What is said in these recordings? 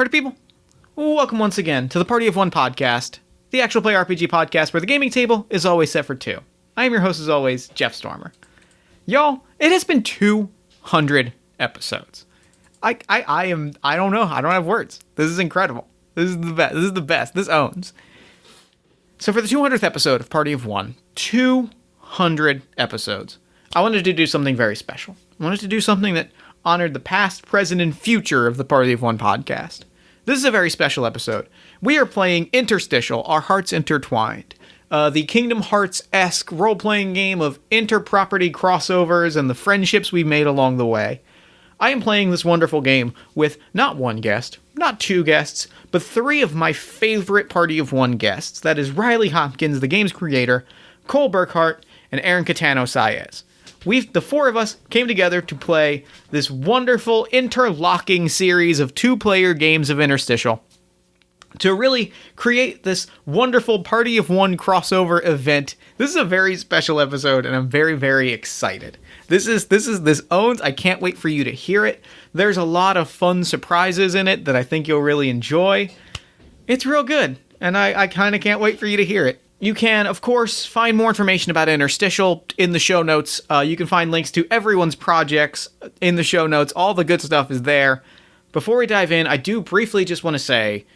Party people, welcome once again to the Party of One podcast, the actual play RPG podcast where the gaming table is always set for two. I am your host as always, Jeff Stormer. Y'all, it has been 200 episodes. I don't know. I don't have words. This is incredible. This is the best. This is the best. This owns. So for the 200th episode of Party of One, 200 episodes, I wanted to do something very special. I wanted to do something that honored the past, present, and future of the Party of One podcast. This is a very special episode. We are playing Interstitial, Our Hearts Intertwined, the Kingdom Hearts-esque role-playing game of inter-property crossovers and the friendships we made along the way. I am playing this wonderful game with not one guest, not two guests, but three of my favorite Party of One guests. That is Riley Hopkins, the game's creator, Cole Burkhardt, and Aaron Catano-Saez. The four of us came together to play this wonderful interlocking series of two-player games of Interstitial to really create this wonderful Party of One crossover event. This is a very special episode, and I'm very, very excited. This owns. I can't wait for you to hear it. There's a lot of fun surprises in it that I think you'll really enjoy. It's real good, and I kind of can't wait for you to hear it. You can, of course, find more information about Interstitial in the show notes. You can find links to everyone's projects in the show notes. All the good stuff is there. Before we dive in, I do briefly just want to say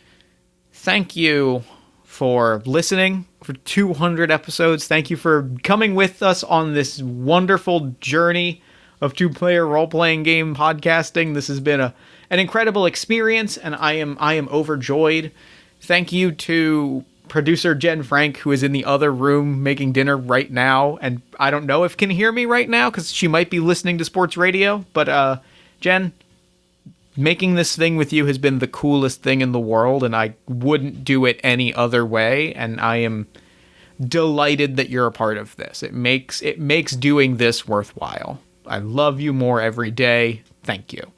thank you for listening for 200 episodes. Thank you for coming with us on this wonderful journey of two-player role-playing game podcasting. This has been an incredible experience, and I am overjoyed. Thank you to producer Jen Frank, who is in the other room making dinner right now, and I don't know if can hear me right now because she might be listening to sports radio, but Jen, making this thing with you has been the coolest thing in the world, and I wouldn't do it any other way, and I am delighted that you're a part of this. It makes doing this worthwhile. I love you more every day. Thank you.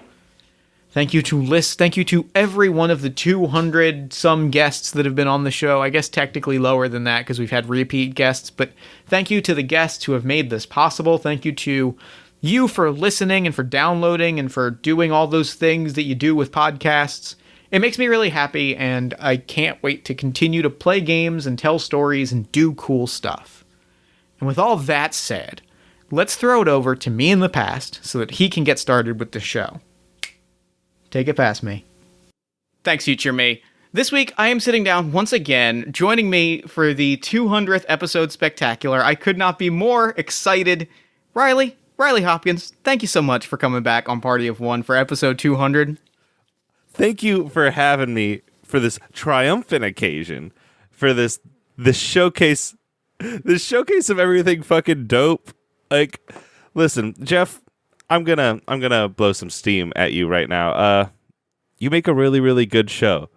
Thank you to every one of the 200 some guests that have been on the show. I guess technically lower than that because we've had repeat guests, but thank you to the guests who have made this possible. Thank you to you for listening and for downloading and for doing all those things that you do with podcasts. It makes me really happy, and I can't wait to continue to play games and tell stories and do cool stuff. And with all that said, let's throw it over to me in the past so that he can get started with the show. Take it past me. Thanks, future me. This week, I am sitting down once again, joining me for the 200th episode spectacular. I could not be more excited. Riley Hopkins, thank you so much for coming back on Party of One for episode 200. Thank you for having me for this triumphant occasion, for this showcase of everything fucking dope. Like, listen, Jeff, I'm gonna blow some steam at you right now. You make a really, really good show.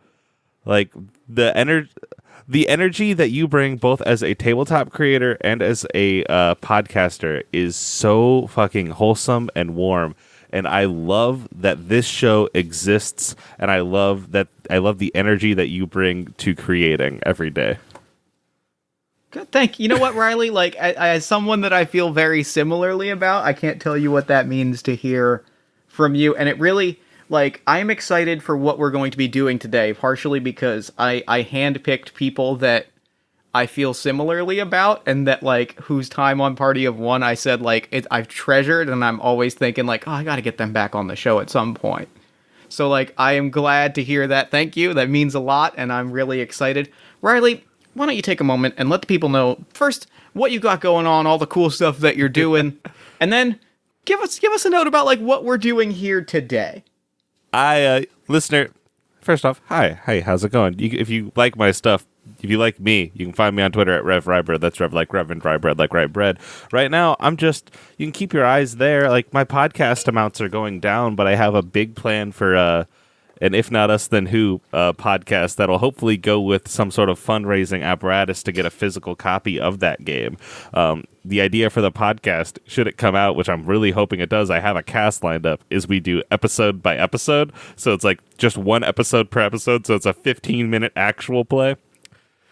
Like the energy that you bring both as a tabletop creator and as a podcaster is so fucking wholesome and warm. And I love that this show exists, and I love the energy that you bring to creating every day. Good, thank you. You know what, Riley? Like, as someone that I feel very similarly about, I can't tell you what that means to hear from you. And it really, like, I'm excited for what we're going to be doing today, partially because I handpicked people that I feel similarly about, and that, like, whose time on Party of One I said, like, I've treasured, and I'm always thinking, like, oh, I gotta get them back on the show at some point. So, like, I am glad to hear that. Thank you. That means a lot, and I'm really excited. Riley, why don't you take a moment and let the people know, first, what you got going on, all the cool stuff that you're doing, and then give us a note about, like, what we're doing here today. Listener, first off, hi, how's it going? If you like my stuff, if you like me, you can find me on Twitter at Rev Rybread. That's Rev like Reverend, Rybread like Rye Bread. Right now, you can keep your eyes there. Like, my podcast amounts are going down, but I have a big plan for an If Not Us Then Who podcast that'll hopefully go with some sort of fundraising apparatus to get a physical copy of that game. The idea for the podcast, should it come out, which I'm really hoping it does, I have a cast lined up, is we do episode by episode. So it's like just one episode per episode, so it's a 15-minute actual play.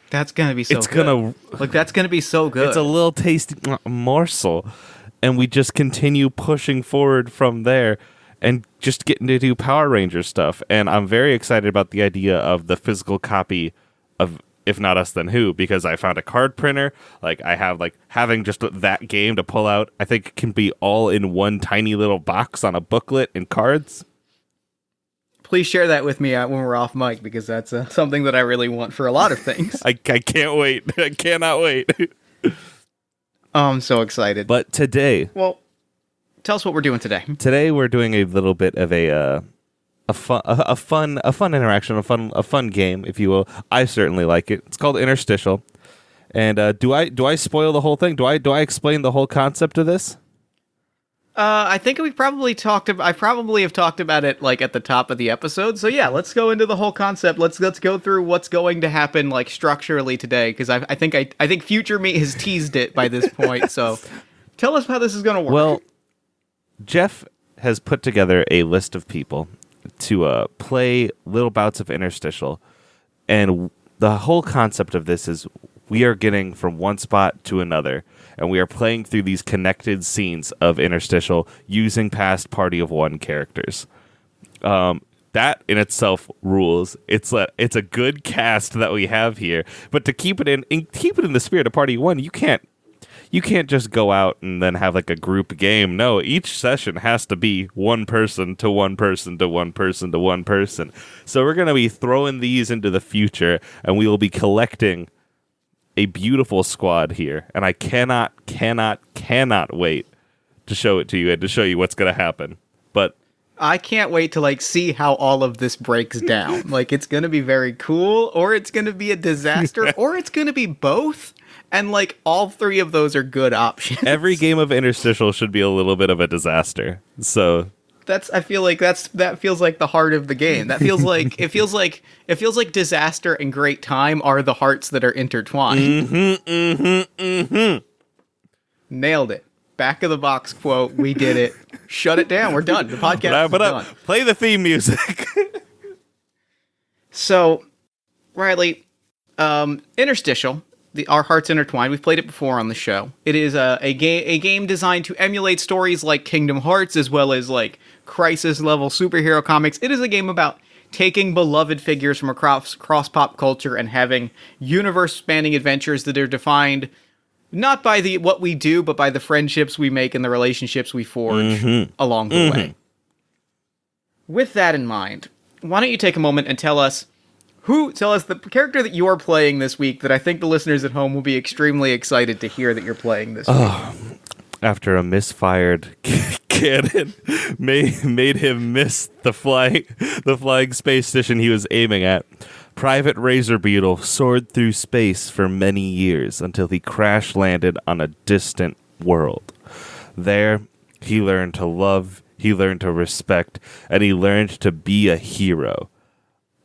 That's going to be so good. That's going to be so good. It's a little tasty morsel. And we just continue pushing forward from there. and just getting to do Power Ranger stuff. And I'm very excited about the idea of the physical copy of If Not Us Then Who, because I found a card printer. Like, I have, like, having just that game to pull out, I think it can be all in one tiny little box on a booklet and cards. Please share that with me when we're off mic, because that's something that I really want for a lot of things. I can't wait. I cannot wait. I'm so excited. But today... Well, tell us what we're doing today. Today we're doing a little bit of a fun interaction, a fun game, if you will. I certainly like it. It's called Interstitial. And do I spoil the whole thing? Do I explain the whole concept of this? I think I probably have talked about it like at the top of the episode. So yeah, let's go into the whole concept. Let's go through what's going to happen like structurally today, because I think future me has teased it by this point. So tell us how this is going to work. Well, Jeff has put together a list of people to play little bouts of Interstitial, and the whole concept of this is we are getting from one spot to another, and we are playing through these connected scenes of Interstitial using past Party of One characters. That in itself rules. It's a good cast that we have here, but to keep it in the spirit of Party of One, you can't just go out and then have like a group game. No, each session has to be one person to one person to one person to one person. So we're going to be throwing these into the future, and we will be collecting a beautiful squad here. And I cannot wait to show it to you and to show you what's going to happen. But I can't wait to like see how all of this breaks down. Like, it's going to be very cool, or it's going to be a disaster, or it's going to be both. And like all three of those are good options. Every game of Interstitial should be a little bit of a disaster. So I feel like that feels like the heart of the game. That feels like it feels like disaster and great time are the hearts that are intertwined. Nailed it. Back of the box quote. We did it. Shut it down. We're done. The podcast is done. Play the theme music. So, Riley, Interstitial. Our Hearts Intertwined. We've played it before on the show. It is a game designed to emulate stories like Kingdom Hearts, as well as like crisis-level superhero comics. It is a game about taking beloved figures from across pop culture and having universe-spanning adventures that are defined not by what we do, but by the friendships we make and the relationships we forge along the way. With that in mind, why don't you take a moment and tell us the character that you're playing this week that I think the listeners at home will be extremely excited to hear that you're playing this week. After a misfired cannon made him miss the flying space station he was aiming at, Private Razor Beetle soared through space for many years until he crash landed on a distant world. There, he learned to love, he learned to respect, and he learned to be a hero.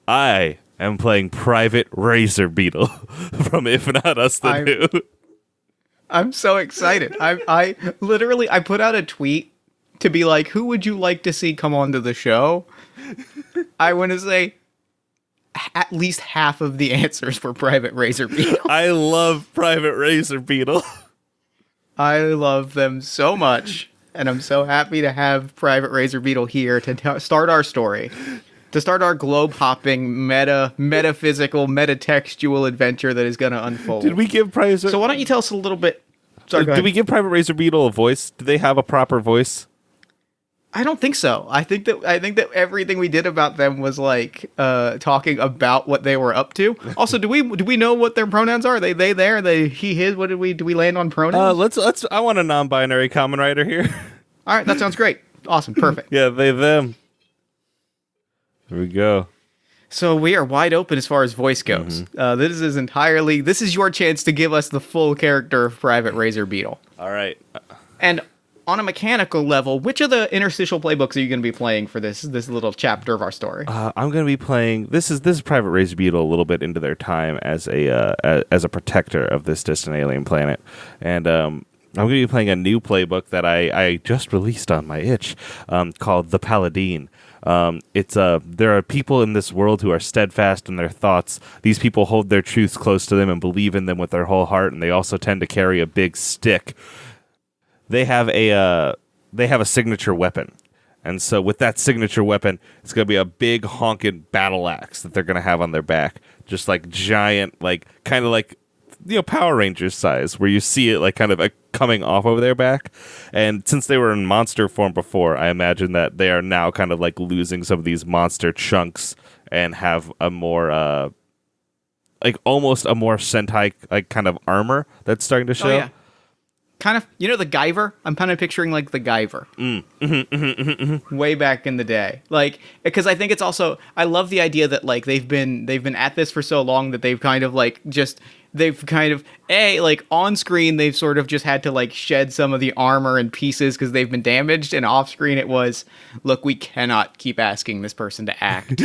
I am playing Private Razor Beetle from If Not Us Then Who. I'm so excited. I literally put out a tweet to be like, who would you like to see come onto the show? I want to say at least half of the answers for Private Razor Beetle. I love Private Razor Beetle. I love them so much, and I'm so happy to have Private Razor Beetle here to start our story. To start our globe-hopping, metaphysical, metatextual adventure that is going to unfold. Did we give Private... So why don't you tell us a little bit... Sorry, Did we give Private Razor Beetle a voice? Do they have a proper voice? I don't think so. I think that everything we did about them was like talking about what they were up to. Also, do we know what their pronouns are? Are they there? Are they he his? Do we land on pronouns? Let's. I want a non-binary common writer here. All right, that sounds great. Awesome, perfect. Yeah, they them. There we go. So we are wide open as far as voice goes. This is your chance to give us the full character of Private Razor Beetle. All right. And on a mechanical level, which of the interstitial playbooks are you going to be playing for this little chapter of our story? I'm going to be playing. This is Private Razor Beetle a little bit into their time as a protector of this distant alien planet, and I'm going to be playing a new playbook that I just released on my itch, called The Paladin. There are people in this world who are steadfast in their thoughts. These people hold their truths close to them and believe in them with their whole heart, and they also tend to carry a big stick. They have a signature weapon, And so with that signature weapon, it's going to be a big honking battle axe that they're going to have on their back. Just like giant, like kind of like, Power Rangers size, where you see it like kind of coming off of their back. And since they were in monster form before, I imagine that they are now kind of like losing some of these monster chunks and have a more, like almost a more Sentai like kind of armor that's starting to show. Oh, yeah. Kind of, the Guyver? I'm kind of picturing like the Guyver. Way back in the day. Like, because I think it's also, I love the idea that like they've been at this for so long that they've kind of like like on screen, they've sort of just had to like shed some of the armor and pieces because they've been damaged. And off screen it was, look, we cannot keep asking this person to act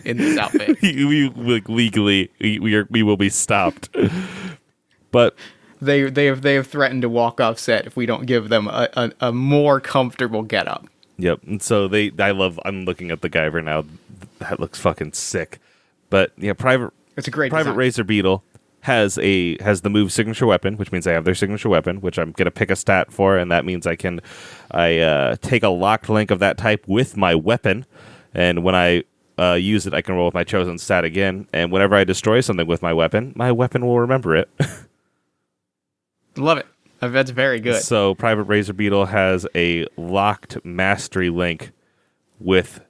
in this outfit. Legally, we will be stopped. But They have threatened to walk off set if we don't give them a more comfortable getup. Yep. And so I'm looking at the Guyver now. That looks fucking sick. But yeah, it's a great Private design. Razor Beetle has the move signature weapon, which means I have their signature weapon, which I'm gonna pick a stat for, and that means I take a locked link of that type with my weapon, and when I use it, I can roll with my chosen stat again, and whenever I destroy something with my weapon will remember it. Love it. That's very good. So Private Razor Beetle has a locked mastery link with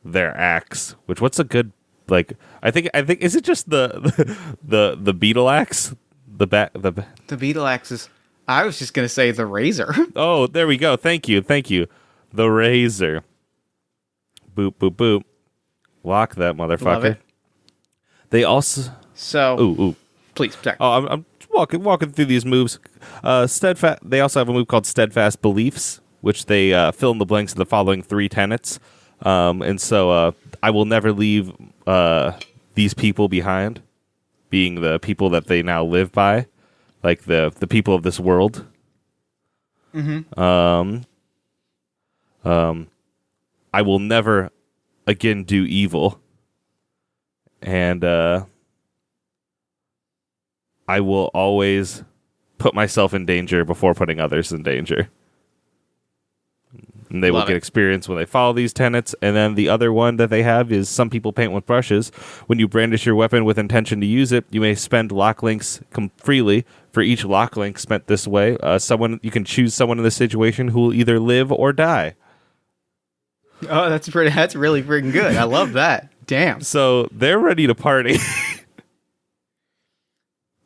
their axe, what's a good, like, I think is it just the beetle axe? The beetle axe is, I was just going to say the razor. Oh, there we go. Thank you. The razor. Boop, boop, boop. Lock that motherfucker. Love it. They also... So... Ooh. Please, sorry. Oh, I'm walking through these moves. Steadfast. They also have a move called Steadfast Beliefs, which they fill in the blanks of the following 3 tenets. And so I will never leave these people behind, being the people that they now live by, like the people of this world. Mm-hmm. I will never again do evil, and I will always put myself in danger before putting others in danger. And they will get experience when they follow these tenets. And then the other one that they have is some people paint with brushes. When you brandish your weapon with intention to use it, you may spend lock links freely. For each lock link spent this way, you can choose someone in the situation who will either live or die. Oh, that's really freaking good. I love that. Damn. So they're ready to party.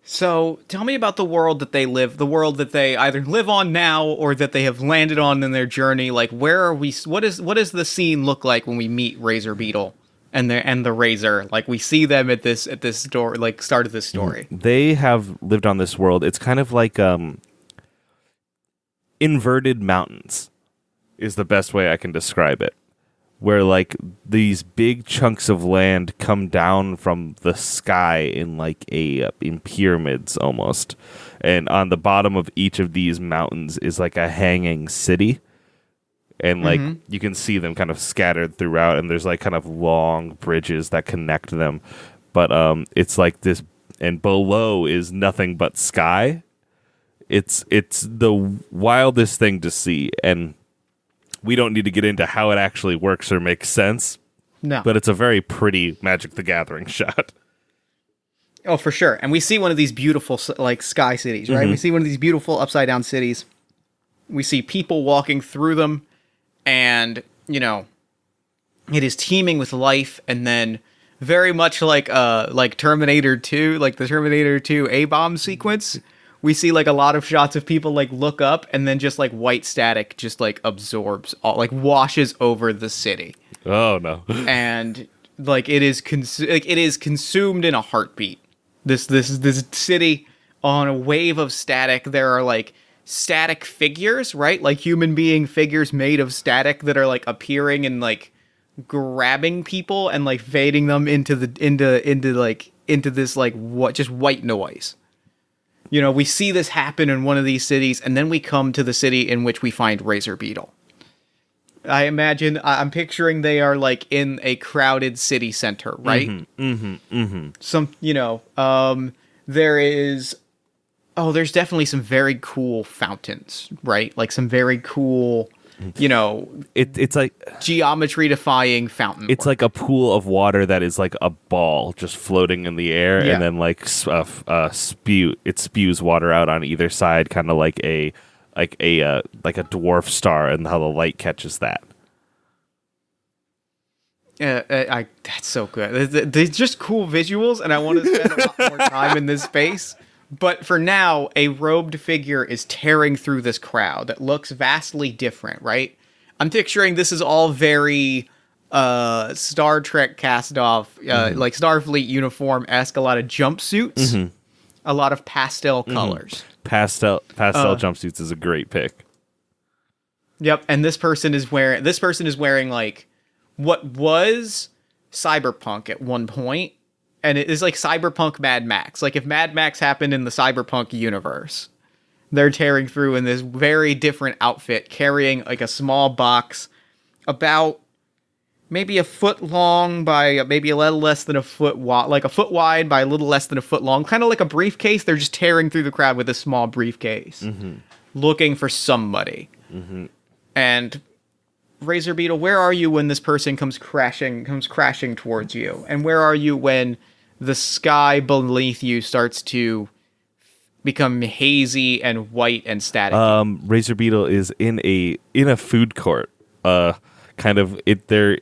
So, tell me about the world that they either live on now or that they have landed on in their journey. Like, where are we? What does the scene look like when we meet Razor Beetle and the Razor? Like, we see them at this story, like start of this story. They have lived on this world. It's kind of like inverted mountains is the best way I can describe it. Where like these big chunks of land come down from the sky in like in pyramids almost, and on the bottom of each of these mountains is like a hanging city, and like you can see them kind of scattered throughout, and there's like kind of long bridges that connect them, but it's like this, and below is nothing but sky. It's the wildest thing to see, and we don't need to get into how it actually works or makes sense. No. But it's a very pretty Magic the Gathering shot. Oh, for sure. And we see one of these beautiful, like, sky cities, right? We see one of these beautiful upside-down cities. We see people walking through them, and, it is teeming with life, and then very much like Terminator 2, like the Terminator 2 A-bomb sequence, we see like a lot of shots of people like look up, and then just like white static just like absorbs all, like washes over the city. Oh no! And like it is consumed in a heartbeat. This city on a wave of static. There are like static figures, right? Like human being figures made of static that are like appearing and like grabbing people and like fading them into this like what just white noise. We see this happen in one of these cities, and then we come to the city in which we find Razor Beetle. I'm picturing they are like in a crowded city center, right? There's definitely some very cool fountains, right? Like some very cool, it's like geometry-defying fountain. It's like a pool of water that is like a ball just floating in the air, and then like it spews water out on either side, kind of like a dwarf star, and how the light catches that. That's so good. They're just cool visuals, and I want to spend a lot more time in this space. But for now, a robed figure is tearing through this crowd that looks vastly different, right? I'm picturing this is all very Star Trek cast off, like Starfleet uniform-esque, a lot of jumpsuits, a lot of pastel colors. Pastel jumpsuits is a great pick. Yep, and this person is wearing like what was cyberpunk at one point, and it is like cyberpunk Mad Max. Like if Mad Max happened in the cyberpunk universe, they're tearing through in this very different outfit, carrying like a small box about maybe a foot long by maybe a little less than a foot wide, like a foot wide by a little less than a foot long, kind of like a briefcase. They're just tearing through the crowd with a small briefcase, looking for somebody. And Razor Beetle, where are you when this person comes crashing towards you? And where are you when the sky beneath you starts to become hazy and white and static? Razor Beetle is in a food court. They're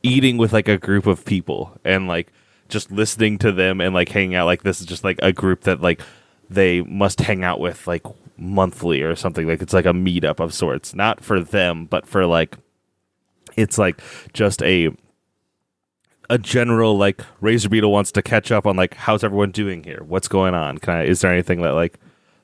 eating with like a group of people and like just listening to them and like hanging out. Like this is just like a group that like they must hang out with like monthly or something. Like it's like a meetup of sorts, not for them, but for like it's like just a general like Razor Beetle wants to catch up on like how's everyone doing here? What's going on? Is there anything that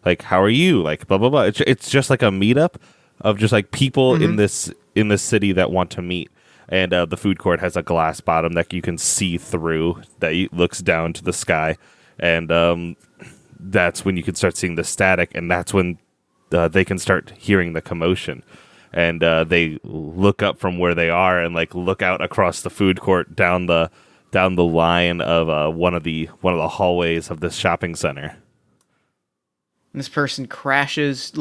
like how are you? Like blah blah blah. It's just like a meetup of just like people in this city that want to meet. And the food court has a glass bottom that you can see through that looks down to the sky. And that's when you can start seeing the static, and that's when they can start hearing the commotion. And they look up from where they are and like look out across the food court down the line of one of the hallways of this shopping center. And this person crashes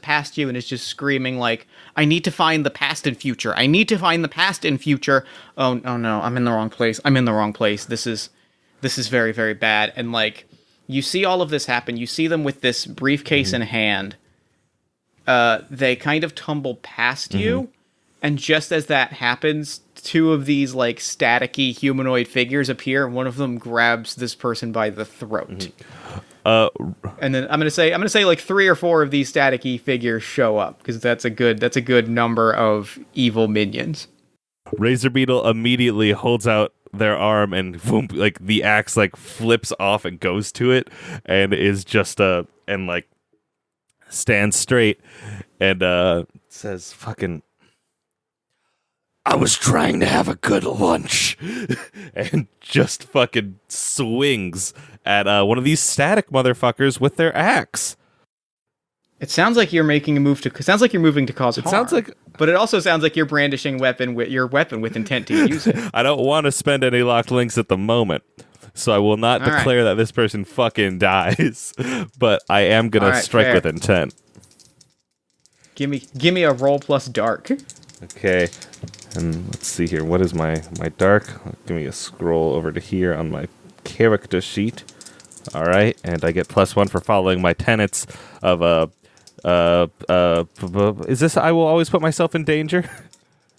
past you and is just screaming like, I need to find the past and future. I need to find the past and future. Oh no, I'm in the wrong place. This is very, very bad. And like, you see all of this happen. You see them with this briefcase in hand. They kind of tumble past you. And just as that happens, two of these like staticky humanoid figures appear, and one of them grabs this person by the throat. And then I'm gonna say like 3 or 4 of these staticky figures show up, because that's a good number of evil minions. Razor Beetle immediately holds out their arm and boom, like the axe like flips off and goes to it and is just and like stands straight and says fucking, I was trying to have a good lunch, and just fucking swings at one of these static motherfuckers with their axe. It sounds like you're making a move it sounds like you're moving to cause harm. Sounds like, but it also sounds like you're brandishing your weapon with intent to use it. I don't want to spend any locked links at the moment, so I will not declare that this person fucking dies. But I am gonna strike with intent. Give me a roll plus dark. Okay. And let's see here. What is my dark? Give me a scroll over to here on my character sheet. All right, and I get +1 for following my tenets of is this I will always put myself in danger?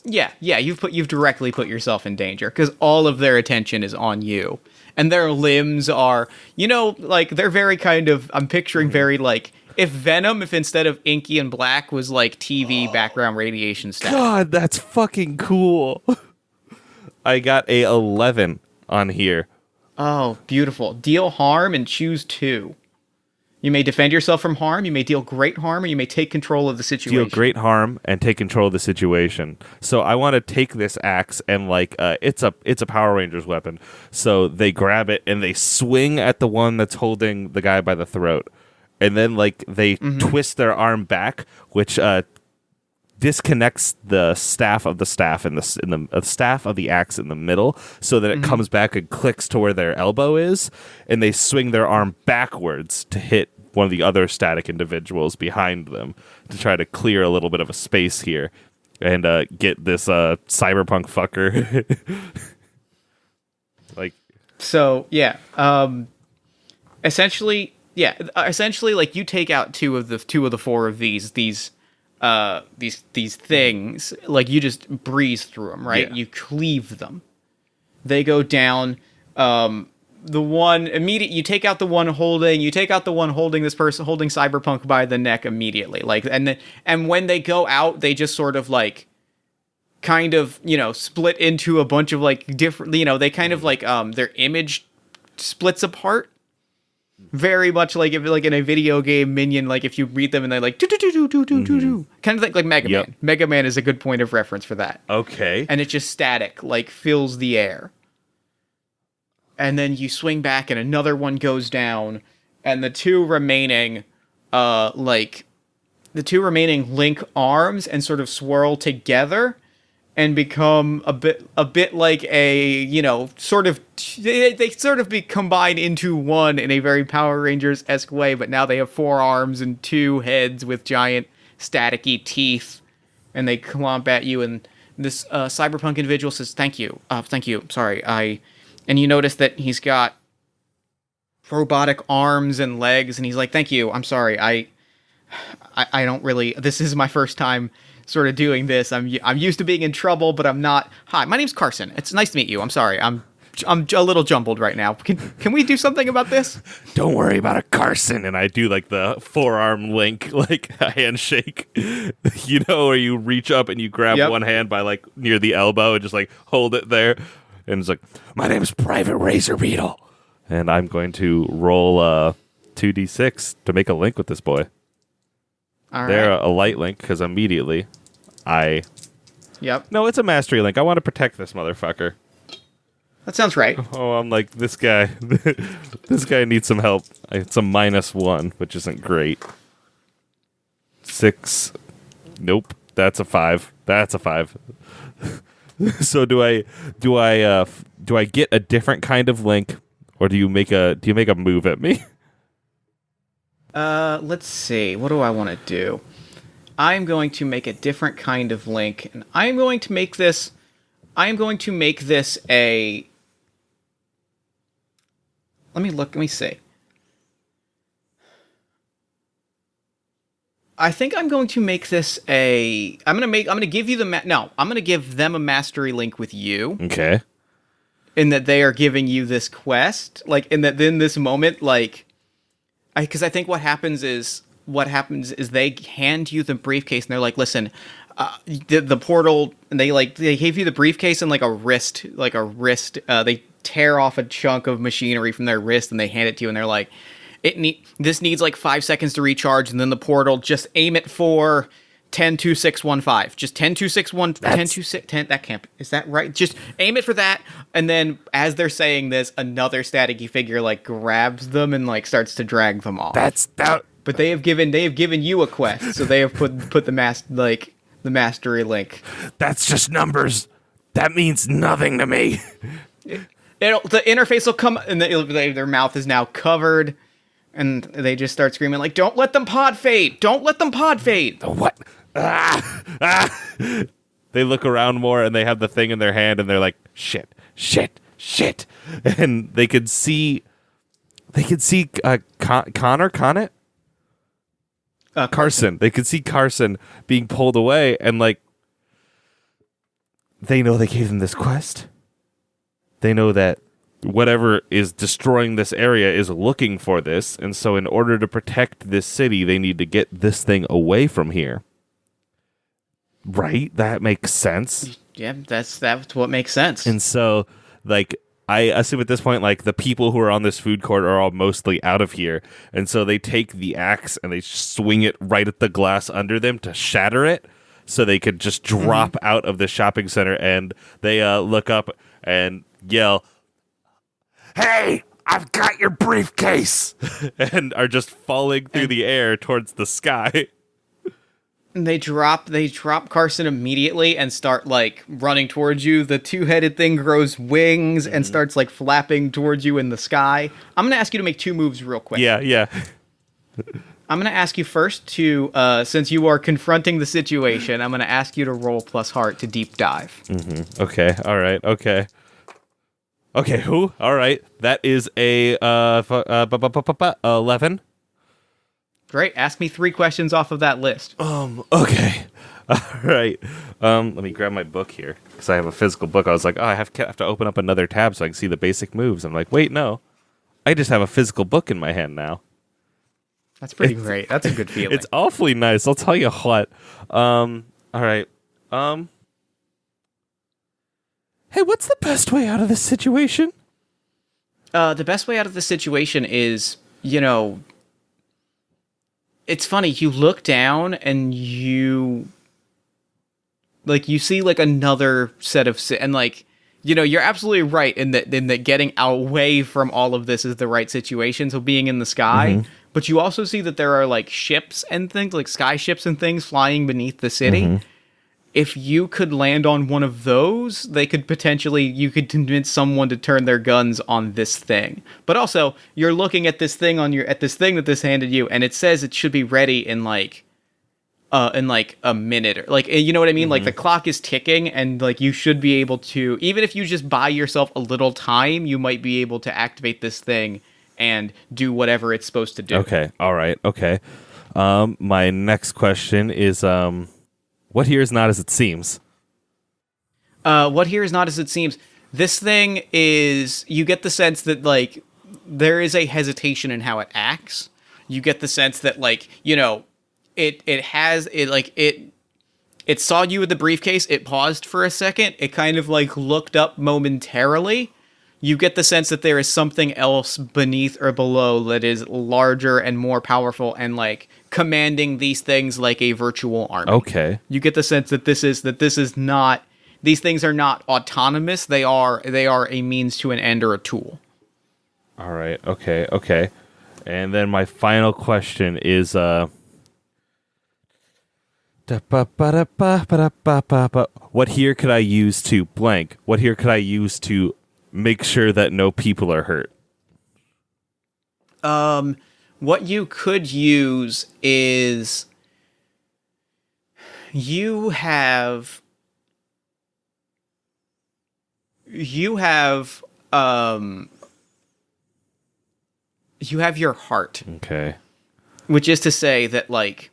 Yeah. You've directly put yourself in danger because all of their attention is on you, and their limbs are, like they're very kind of. I'm picturing very like. If Venom, if instead of inky and black was like TV background radiation stuff. God, that's fucking cool. I got a 11 on here. Oh, beautiful. Deal harm and choose 2. You may defend yourself from harm, you may deal great harm, or you may take control of the situation. Deal great harm and take control of the situation. So I want to take this axe and like it's a Power Rangers weapon. So they grab it and they swing at the one that's holding the guy by the throat. And then, like, they twist their arm back, which disconnects the staff of the staff in the staff of the axe in the middle, so that it comes back and clicks to where their elbow is, and they swing their arm backwards to hit one of the other static individuals behind them to try to clear a little bit of a space here and get this cyberpunk fucker. Like, so yeah. Essentially, like you take out two of the four of these things, like you just breeze through them, right? Yeah. You cleave them. They go down. The one you take out the one holding this person, holding Cyberpunk by the neck immediately. Like, and when they go out, they just sort of like kind of, split into a bunch of like different, they kind of like, their image splits apart. Very much like if like in a video game minion, like if you read them and they're like kind of like Mega Man. Mega Man is a good point of reference for that. Okay. And it's just static, like fills the air. And then you swing back and another one goes down, and the two remaining link arms and sort of swirl together and become a bit like a, they sort of be combined into one in a very Power Rangers-esque way, but now they have 4 arms and 2 heads with giant staticky teeth, and they clomp at you, and this cyberpunk individual says, thank you, sorry, and you notice that he's got robotic arms and legs, and he's like, thank you, I'm sorry, I don't really, this is my first time sort of doing this. I'm used to being in trouble, but I'm not. Hi, my name's Carson. It's nice to meet you. I'm sorry. I'm a little jumbled right now. Can we do something about this? Don't worry about it, Carson. And I do like the forearm link, like a handshake, where you reach up and you grab one hand by like near the elbow and just like hold it there. And it's like, my name's Private Razor Beetle. And I'm going to roll 2d6 to make a link with this boy. All They're right. a light link because immediately Yep. No, it's a mastery link. I want to protect this motherfucker. That sounds right. Oh, I'm like, this guy. This guy needs some help. It's a -1, which isn't great. 6. Nope. That's a 5. That's a 5. So do I get a different kind of link, or do you make a move at me? Let's see. What do I want to do? I'm going to make a different kind of link, and I'm going to make this a... Let me see. I think I'm going to make this a... I'm going to give you I'm going to give them a mastery link with you. Okay. In that they are giving you this quest. Like, in this moment, like... Because I think what happens is they hand you the briefcase and they're like, listen, the portal, and they gave you the briefcase and like a wrist, they tear off a chunk of machinery from their wrist and they hand it to you and they're like, this needs like 5 seconds to recharge, and then the portal, just aim it for 10-2-6-1-5. Just 10-2-6-1, 10, that can't, is that right? Just aim it for that, and then as they're saying this, another staticky figure like grabs them and like starts to drag them off. But they have given you a quest, so they have put the mastery link. That's just numbers. That means nothing to me. The interface will come, and their mouth is now covered, and they just start screaming like, "Don't let them pod fade! Don't let them pod fade!" What? They look around more and they have the thing in their hand and they're like, shit. And they could see Carson. They could see Carson being pulled away, and like, they know they gave them this quest. They know that whatever is destroying this area is looking for this, and so in order to protect this city, they need to get this thing away from here. Right? That makes sense. Yeah, that's what makes sense. And so, like, I assume at this point, like, the people who are on this food court are all mostly out of here, and so they take the axe and they swing it right at the glass under them to shatter it, so they could just drop out of the shopping center, and they look up and yell, "Hey, I've got your briefcase!" and are just falling through the air towards the sky. And they drop Carson immediately and start like running towards you. The 2-headed thing grows wings and starts like flapping towards you in the sky. I'm gonna ask you to make 2 moves real quick. Yeah. I'm going to ask you first to, since you are confronting the situation, I'm going to ask you to roll plus heart to deep dive. Mm-hmm. Okay. All right. Okay. Okay. Who? All right. That is a 11. Great. Ask me 3 questions off of that list. Okay. All right. Let me grab my book here because I have a physical book. I was like, oh, I have to open up another tab so I can see the basic moves. I'm like, wait, no. I just have a physical book in my hand now. That's pretty great. That's a good feeling. It's awfully nice. I'll tell you what. All right. Hey, what's the best way out of this situation? The best way out of the situation is, it's funny. You look down and you see like another set of, and like, you're absolutely right in that getting away from all of this is the right situation. So being in the sky, but you also see that there are like ships and things, like sky ships and things flying beneath the city. If you could land on one of those, you could convince someone to turn their guns on this thing. But also, you're looking at this thing at this thing that this handed you, and it says it should be ready in like a minute, or like, you know what I mean? Like the clock is ticking, and like you should be able to, even if you just buy yourself a little time, you might be able to activate this thing and do whatever it's supposed to do. Okay. All right. Okay. My next question is, what here is not as it seems? What here is not as it seems. This thing is, you get the sense that like there is a hesitation in how it acts. You get the sense that like, it saw you with the briefcase, it paused for a second, it kind of like looked up momentarily. You get the sense that there is something else beneath or below that is larger and more powerful and like commanding these things like a virtual army. Okay. You get the sense that these things are not autonomous, they are a means to an end or a tool. All right. Okay. And then my final question is what here could I use to blank? What here could I use to make sure that no people are hurt? What you could use is you have your heart. Okay. Which is to say that like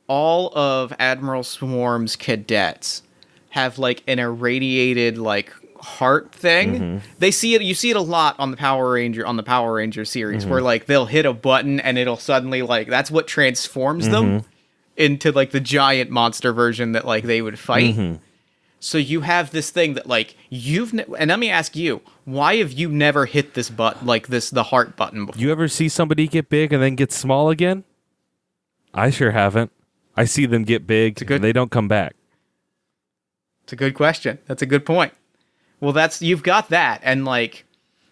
all of Admiral Swarm's cadets have like an irradiated like heart thing. They see it. You see it a lot on the Power Ranger series, where like they'll hit a button and it'll suddenly like that's what transforms them into like the giant monster version that like they would fight. So you have this thing that like and let me ask you, why have you never hit this button like this, the heart button before? You ever see somebody get big and then get small again? I sure haven't. I see them get big and they don't come back. It's a good question. That's a good point. Well, you've got that, and like,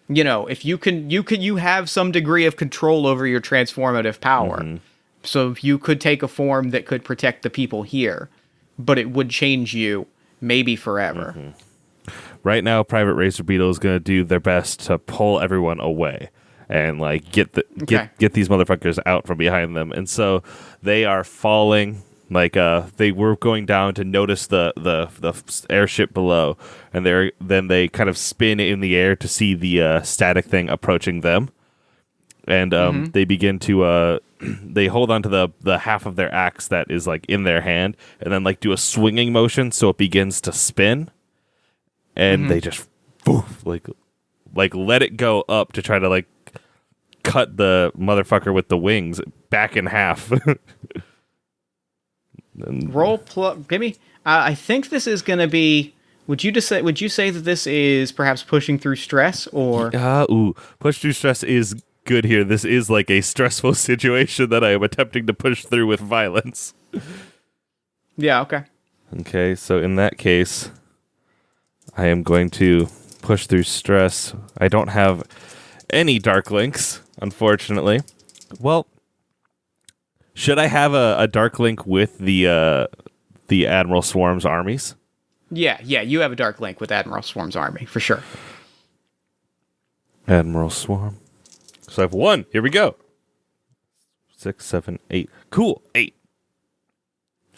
if you have some degree of control over your transformative power. So you could take a form that could protect the people here, but it would change you maybe forever. Right now, Private Razor Beetle is going to do their best to pull everyone away and like get these motherfuckers out from behind them, and so they are falling. Like they were going down to notice the airship below, and then they kind of spin in the air to see the static thing approaching them, and they begin to they hold onto the half of their axe that is like in their hand, and then like do a swinging motion so it begins to spin, and they just like let it go up to try to like cut the motherfucker with the wings back in half. Give me. I think this is going to be. Would you say that this is perhaps pushing through stress, or? Push through stress is good here. This is like a stressful situation that I am attempting to push through with violence. Yeah. Okay. Okay. So in that case, I am going to push through stress. I don't have any dark links, unfortunately. Well. Should I have a dark link with the Admiral Swarm's armies? Yeah, you have a dark link with Admiral Swarm's army, for sure. Admiral Swarm. So I have 1. Here we go. 6, 7, 8. Cool. 8.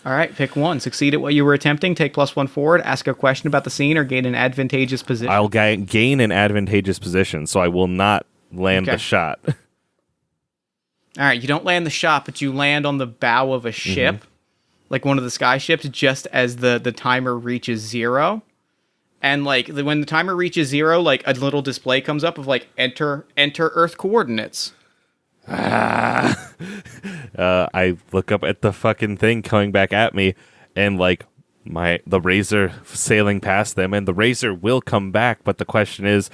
All right, pick one. Succeed at what you were attempting. Take +1 forward. Ask a question about the scene or gain an advantageous position. I'll gain an advantageous position, so I will not land the shot. All right, you don't land the shot, but you land on the bow of a ship, like one of the sky ships, just as the timer reaches 0. And like when the timer reaches 0, like a little display comes up of like enter Earth coordinates. I look up at the fucking thing coming back at me, and like the Razor sailing past them, and the Razor will come back, but the question is,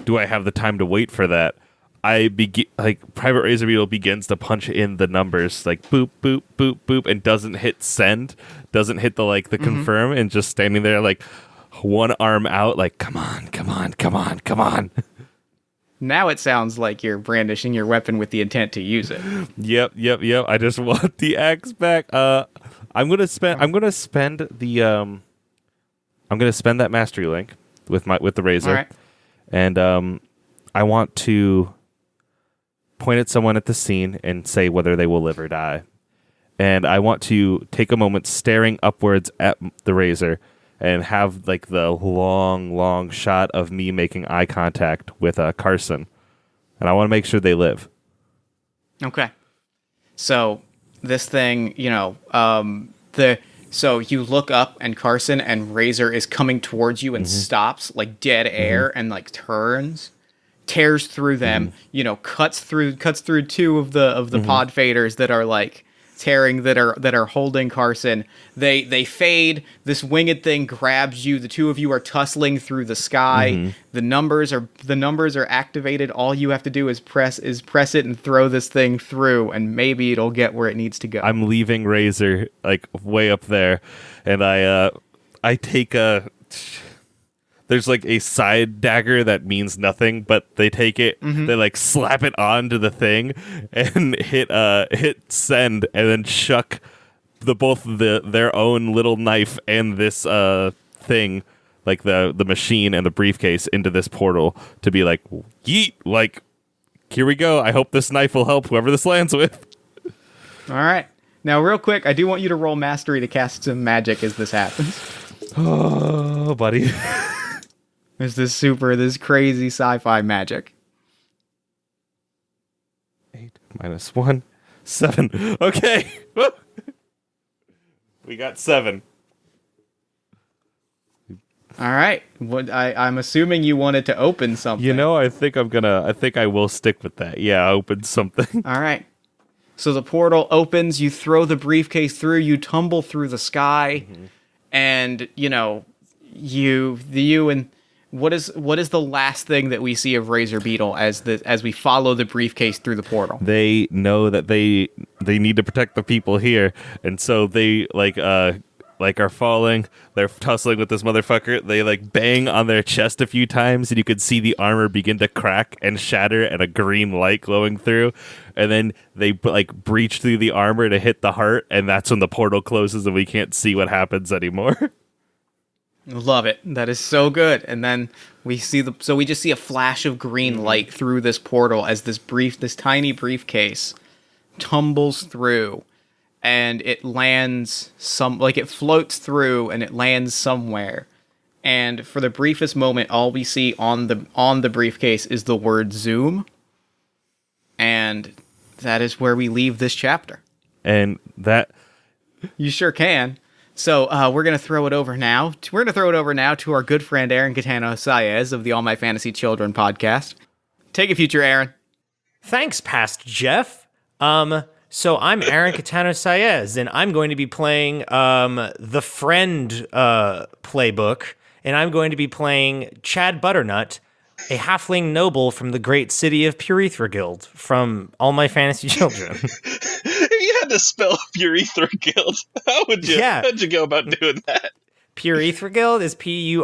do I have the time to wait for that? Private Razor Beetle begins to punch in the numbers, like boop boop boop boop, and doesn't hit send, doesn't hit the confirm, and just standing there like one arm out, like come on, come on, come on, come on. Now it sounds like you're brandishing your weapon with the intent to use it. Yep. I just want the axe back. I'm gonna spend that mastery link with the Razor, right. And I want to point at someone at the scene and say whether they will live or die. And I want to take a moment staring upwards at the Razor and have like the long shot of me making eye contact with Carson. And I want to make sure they live. Okay. So this thing, so you look up and Carson and Razor is coming towards you and stops like dead air and like tears through them, cuts through 2 of the pod faders that are like tearing that are holding Carson. They fade. This winged thing grabs you. The 2 of you are tussling through the sky. The numbers are activated. All you have to do is press it and throw this thing through, and maybe it'll get where it needs to go. I'm leaving Razor like way up there, and I take there's like a side dagger that means nothing, but they take it, they like slap it onto the thing and hit send, and then chuck both their own little knife and this thing, like the machine and the briefcase, into this portal to be like, yeet, like, here we go. I hope this knife will help whoever this lands with. All right. Now, real quick, I do want you to roll mastery to cast some magic as this happens. Oh, buddy. There's this crazy sci-fi magic. 8 minus 1, 7. Okay. We got 7. All right. I'm assuming you wanted to open something. I think I will stick with that. Yeah, open something. All right. So the portal opens, you throw the briefcase through, you tumble through the sky, and what is the last thing that we see of Razor Beetle as we follow the briefcase through the portal? They know that they need to protect the people here, and so they are falling. They're tussling with this motherfucker. They like bang on their chest a few times, and you could see the armor begin to crack and shatter, and a green light glowing through. And then they like breach through the armor to hit the heart, and that's when the portal closes, and we can't see what happens anymore. Love it. That is so good. And then we just see a flash of green light through this portal as this tiny briefcase tumbles through, and it lands it floats through and it lands somewhere. And for the briefest moment, all we see on the briefcase is the word Zoom. And that is where we leave this chapter. And that you sure can. So we're going to throw it over now. We're going to throw it over now to our good friend Aaron Catano-Saez of the All My Fantasy Children podcast. Take it, future Aaron. Thanks, past Jeff. So I'm Aaron Catano-Saez, and I'm going to be playing the Friend playbook, and I'm going to be playing Chad Butternut, a halfling noble from the great city of Purethra Guild from All My Fantasy Children. If you had to spell Purethra Guild, how'd you go about doing that? Purethra Guild is P-U-R-I-T-H-R-A,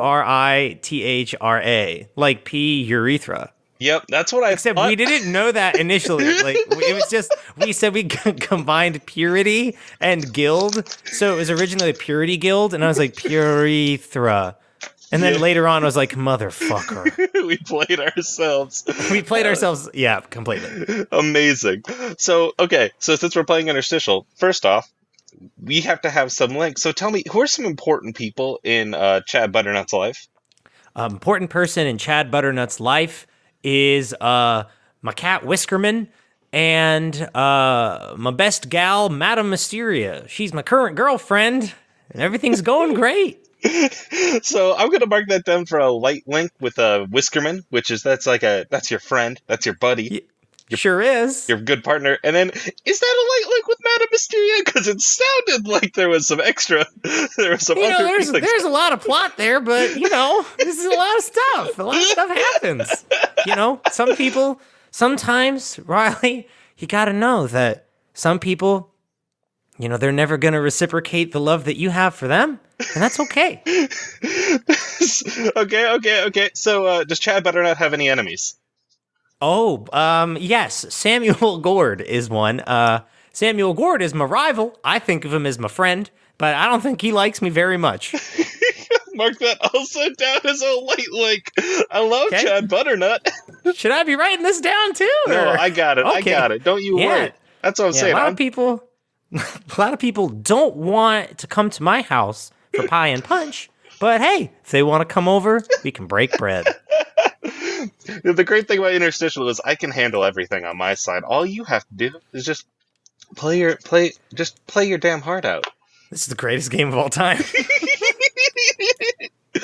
like P urethra. Yep, that's what I Except thought. We didn't know that initially. Like, it was just, we said we combined purity and guild. So it was originally Purity Guild, and I was like, Purethra. And then later on, I was like, motherfucker. We played ourselves. We played ourselves, yeah, completely. Amazing. So, okay, so since we're playing Interstitial, first off, we have to have some links. So tell me, who are some important people in Chad Butternut's life? Important person in Chad Butternut's life is my cat Whiskerman and my best gal, Madame Mysteria. She's my current girlfriend, and everything's going great. So I'm gonna mark that down for a light link with Whiskerman, that's your friend, that's your buddy. Sure is. Your good partner. And then, is that a light link with Madame Mysteria? Because it sounded like there was some extra. There was some other there's a lot of plot there, but this is a lot of stuff. A lot of stuff happens. Sometimes, Riley, you got to know that some people, they're never going to reciprocate the love that you have for them, and that's okay. Okay. So, does Chad Butternut have any enemies? Oh, yes. Samuel Gord is one. Samuel Gord is my rival. I think of him as my friend, but I don't think he likes me very much. Mark that also down as a light link. I love Chad Butternut. Should I be writing this down too? No, I got it. Okay. I got it. Don't you worry. That's what I'm saying. A lot of people don't want to come to my house for pie and punch, but hey, if they want to come over, we can break bread. The great thing about Interstitial is I can handle everything on my side. All you have to do is just play your damn heart out. This is the greatest game of all time.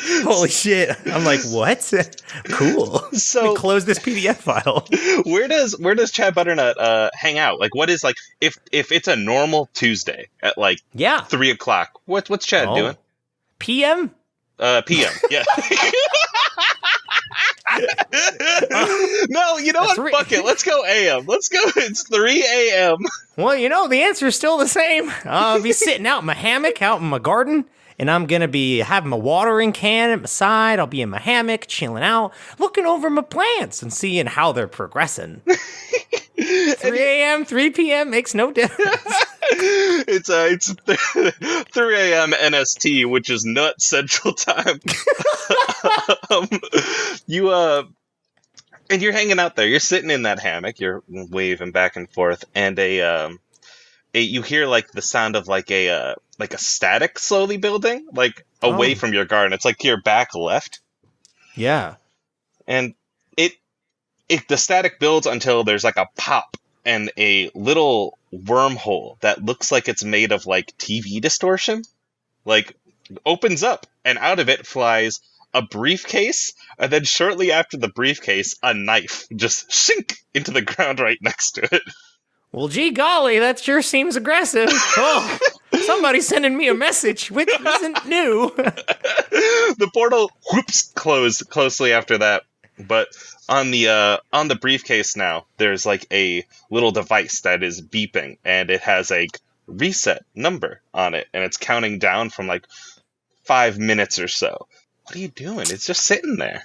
Holy shit. I'm like, what? Cool. So close this PDF file. Where does Chad Butternut hang out? Like, what is, like, if it's a normal Tuesday at 3 o'clock, what's Chad doing? PM? PM, yeah. No, you know what? Fuck it. Let's go AM. Let's go. It's 3 AM. Well, the answer is still the same. I'll be sitting out in my hammock, out in my garden, and I'm going to be having my watering can at my side. I'll be in my hammock, chilling out, looking over my plants and seeing how they're progressing. 3 a.m., 3 p.m. makes no difference. It's 3 a.m. NST, which is Nut Central Time. And you're hanging out there. You're sitting in that hammock. You're waving back and forth, and you hear like the sound of like a static slowly building, like away from your garden. It's like to your back left. Yeah, and the static builds until there's like a pop and a little wormhole that looks like it's made of like TV distortion, like opens up, and out of it flies a briefcase, and then shortly after the briefcase, a knife just sink into the ground right next to it. Well, gee golly, that sure seems aggressive. Oh, somebody's sending me a message, which isn't new. The portal whoops closed closely after that, but on the briefcase now, there's like a little device that is beeping, and it has a reset number on it, and it's counting down from like 5 minutes or so. What are you doing? It's just sitting there.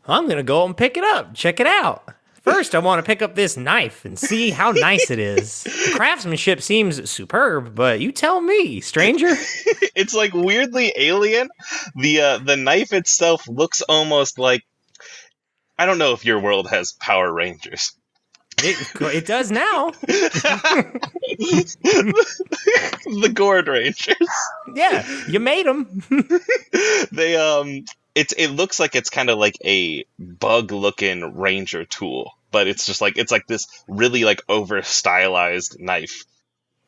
I'm going to go and pick it up. Check it out. First, I want to pick up this knife and see how nice it is. The craftsmanship seems superb, but you tell me, stranger. It's like weirdly alien. The knife itself looks almost like... I don't know if your world has Power Rangers. It does now. The Gourd Rangers. Yeah, you made them. It looks like it's kind of like a bug-looking ranger tool, but it's just like this really like over-stylized knife.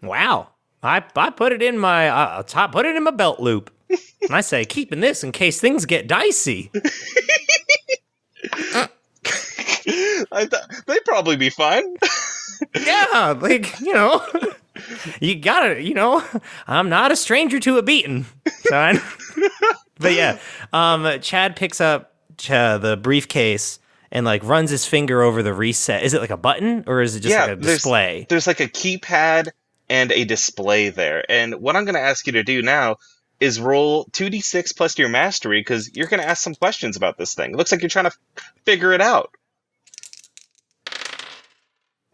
Wow, I put it in my put it in my belt loop, and I say keeping this in case things get dicey. They'd probably be fine. Yeah, like, you gotta, I'm not a stranger to a beating, son. But yeah, Chad picks up the briefcase and like runs his finger over the reset. Is it like a button or is it just like a display? There's like a keypad and a display there. And what I'm going to ask you to do now is roll 2d6 plus your mastery, because you're going to ask some questions about this thing. It looks like you're trying to figure it out.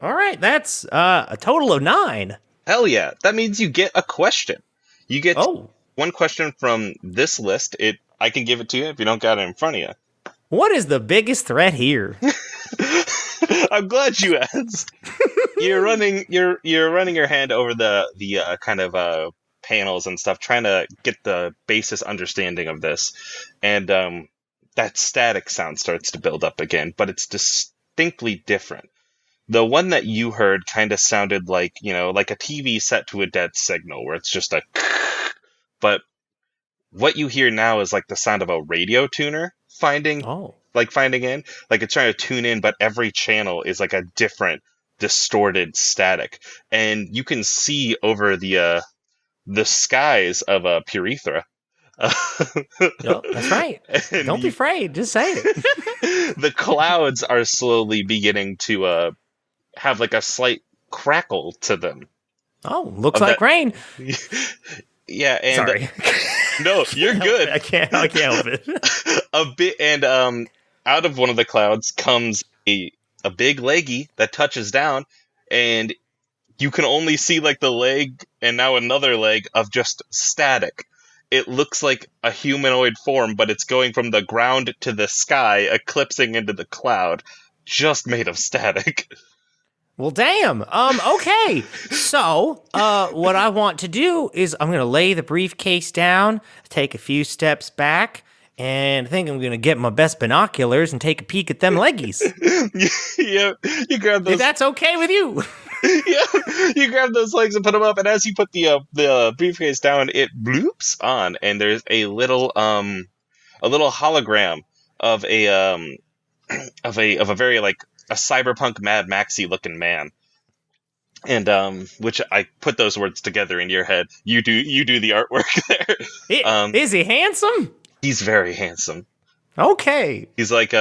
All right, that's a total of 9. Hell yeah. That means you get a question. You get one question from this list. It I can give it to you if you don't got it in front of you. What is the biggest threat here? I'm glad you asked. You're running your hand over the kind of panels and stuff, trying to get the basis understanding of this, and that static sound starts to build up again, but it's distinctly different. The one that you heard kind of sounded like, like a TV set to a dead signal, where it's just a. But what you hear now is like the sound of a radio tuner finding in, like it's trying to tune in, but every channel is like a different distorted static, and you can see over the skies of Purethra. Yep, that's right. Don't be afraid. Just say it. The clouds are slowly beginning to have like a slight crackle to them. Oh, looks like rain. Yeah, and sorry. No, you're good. I can't help it. A bit, and out of one of the clouds comes a big leggy that touches down, and you can only see like the leg and now another leg of just static. It looks like a humanoid form, but it's going from the ground to the sky, eclipsing into the cloud, just made of static. Well, damn. Okay. So, what I want to do is I'm going to lay the briefcase down, take a few steps back, and I think I'm going to get my best binoculars and take a peek at them leggies. Yeah, you grab those. If that's okay with you. Yeah, you grab those legs and put them up, and as you put the briefcase down, it bloops on, and there's a little hologram of a very like a cyberpunk Mad Maxy looking man, and which I put those words together in your head. You do the artwork there. Is he handsome? He's very handsome. Okay. He's like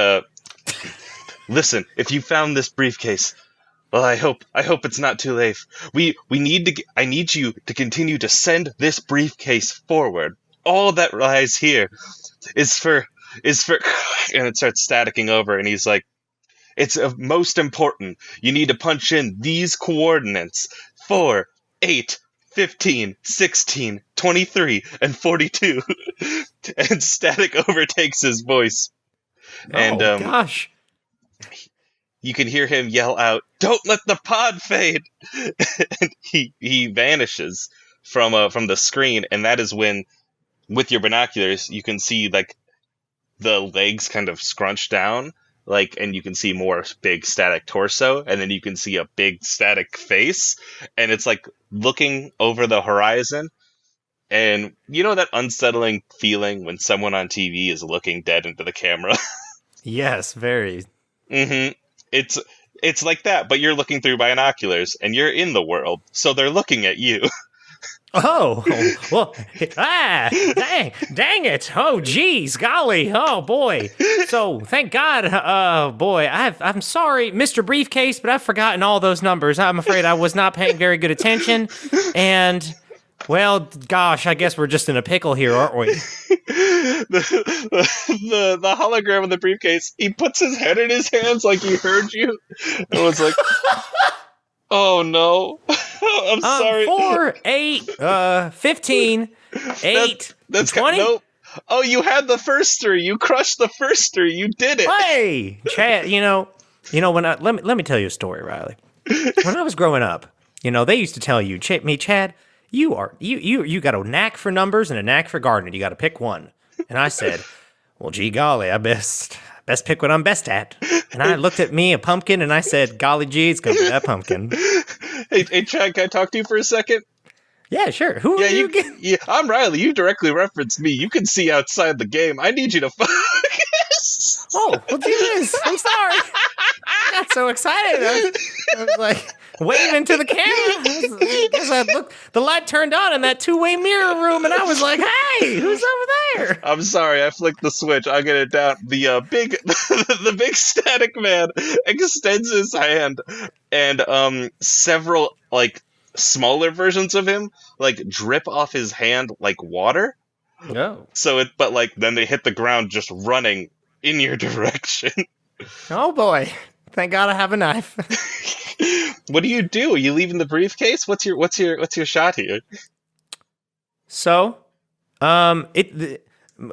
listen, if you found this briefcase, well, I hope it's not too late. I need you to continue to send this briefcase forward. All that lies here is for, and it starts staticking over, and he's like, it's most important. You need to punch in these coordinates: 4, 8, 15, 16, 23, and 42. And static overtakes his voice. And gosh. You can hear him yell out, "Don't let the pod fade!" And he vanishes from the screen, and that is when, with your binoculars, you can see like the legs kind of scrunch down, like, and you can see more big static torso, and then you can see a big static face, and it's like looking over the horizon. And you know that unsettling feeling when someone on TV is looking dead into the camera? Yes, very. Mm-hmm. It's like that, but you're looking through binoculars, and you're in the world, so they're looking at you. Oh, well, dang it. Oh, geez, golly, oh, boy. So, thank God, boy, I'm sorry, Mr. Briefcase, but I've forgotten all those numbers. I'm afraid I was not paying very good attention, and, well, gosh, I guess we're just in a pickle here, aren't we? The hologram of the briefcase, he puts his head in his hands like he heard you, and was like, oh, no. I'm sorry. 4, 8, 15, 8, that's 20. Nope. Oh, you had the first 3. You crushed the first 3. You did it. Hey, Chad, when let me tell you a story, Riley. When I was growing up, they used to tell you, Chad, you got a knack for numbers and a knack for gardening. You got to pick one. And I said, well, gee golly, I best pick what I'm best at. And I looked at me, a pumpkin, and I said, golly gee, it's going to be that pumpkin. Hey, Chad, can I talk to you for a second? Yeah, sure. Who are you again? Yeah, I'm Riley. You directly referenced me. You can see outside the game. I need you to focus. Oh, well, geez, I'm sorry. I got so excited. I was like waving to the camera. The light turned on in that two-way mirror room, and I was like, hey, who's over there? I'm sorry. I flicked the switch. I'll get it down. The big static man extends his hand, and several, like, smaller versions of him, like, drip off his hand like water. No. But then they hit the ground just running in your direction. Oh boy. Thank God I have a knife. What do? Are you leaving the briefcase? What's your shot here? So, the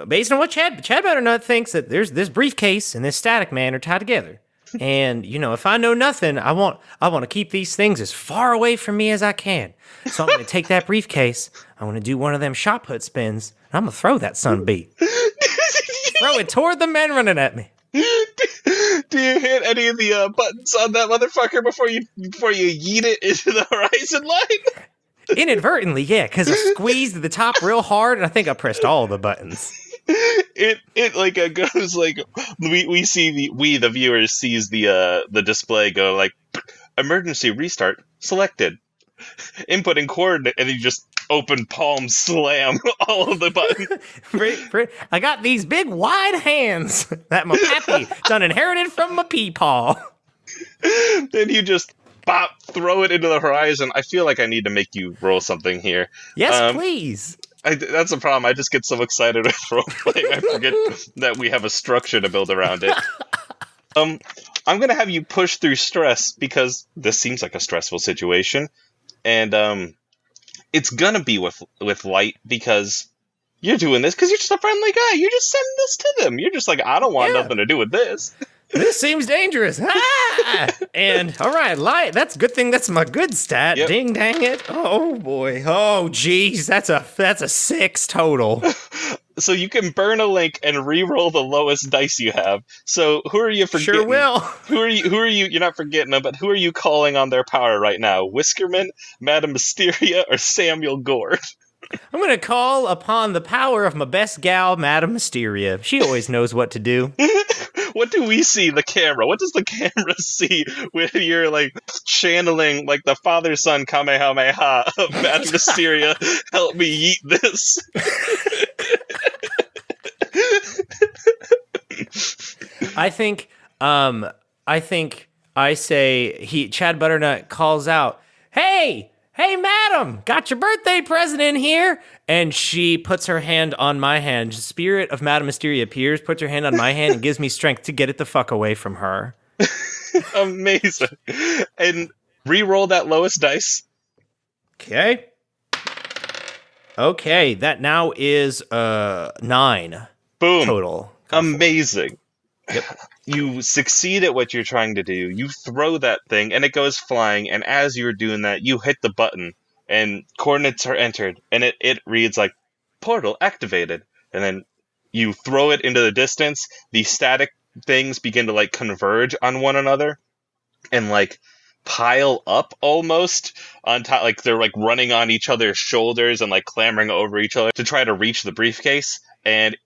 based on what Chad Butternut thinks, that there's this briefcase and this static man are tied together. And, if I know nothing, I want to keep these things as far away from me as I can. So I'm going to take that briefcase. I'm going to do one of them shot put spins. And I'm going to throw that sunbeam. Throw it toward the men running at me. Do you hit any of the buttons on that motherfucker before you yeet it into the horizon line? Inadvertently, yeah, because I squeezed the top real hard, and I think I pressed all the buttons. It like goes like we see the viewers sees the display go like emergency restart selected, inputting coordinate, and you just open palm slam all of the buttons. I got these big wide hands that my pappy done inherited from my peepaw. Then you just throw it into the horizon. I feel like I need to make you roll something here. Yes, please. That's the problem. I just get so excited with role-playing, I forget that we have a structure to build around it. I'm going to have you push through stress, because this seems like a stressful situation. And it's going to be with light, because you're doing this because you're just a friendly guy. You're just sending this to them. You're just like, I don't want nothing to do with this. This seems dangerous. And, all right, light. That's a good thing. That's my good stat. Yep. Ding, dang it. Oh, boy. Oh, geez. That's a 6 total. So you can burn a link and re-roll the lowest dice you have. So who are you forgetting? Sure will. Who are you? You're not forgetting them, but who are you calling on their power right now? Whiskerman, Madame Mysteria, or Samuel Gord? I'm going to call upon the power of my best gal, Madame Mysteria. She always knows what to do. What do we see? The camera. What does the camera see when you're like channeling like the father-son Kamehameha of Madame Mysteria? Help me yeet this. I think I say Chad Butternut calls out, Hey, madam, got your birthday present in here. And she puts her hand on my hand. Spirit of Madame Mysteria appears, puts her hand on my hand, and gives me strength to get it the fuck away from her. Amazing. And re-roll that lowest dice. Okay. Okay, that now is 9. Boom. Total. Amazing. Yep. You succeed at what you're trying to do. You throw that thing, and it goes flying, and as you're doing that, you hit the button, and coordinates are entered, and it reads like, portal activated. And then you throw it into the distance, the static things begin to, like, converge on one another, and, like, pile up almost on top, like, they're, like, running on each other's shoulders and, like, clambering over each other to try to reach the briefcase, and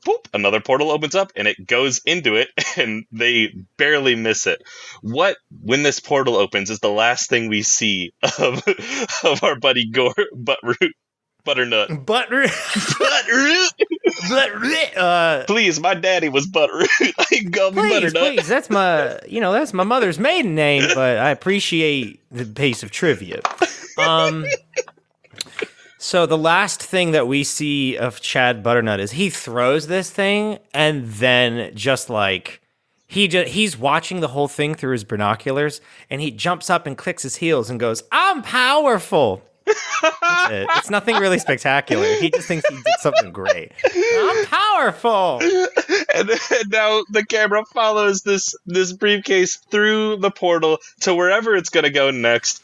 boop, another portal opens up and it goes into it, and they barely miss it. What, when this portal opens, is the last thing we see of our buddy Butternut? Buttroot. Please, my daddy was Butterroot. I can call me Butternut. Please, that's my mother's maiden name, but I appreciate the piece of trivia. So the last thing that we see of Chad Butternut is he throws this thing, and then just like he's watching the whole thing through his binoculars, and he jumps up and clicks his heels and goes, "I'm powerful." That's it. It's nothing really spectacular. He just thinks he did something great. I'm powerful. And now the camera follows this briefcase through the portal to wherever it's going to go next.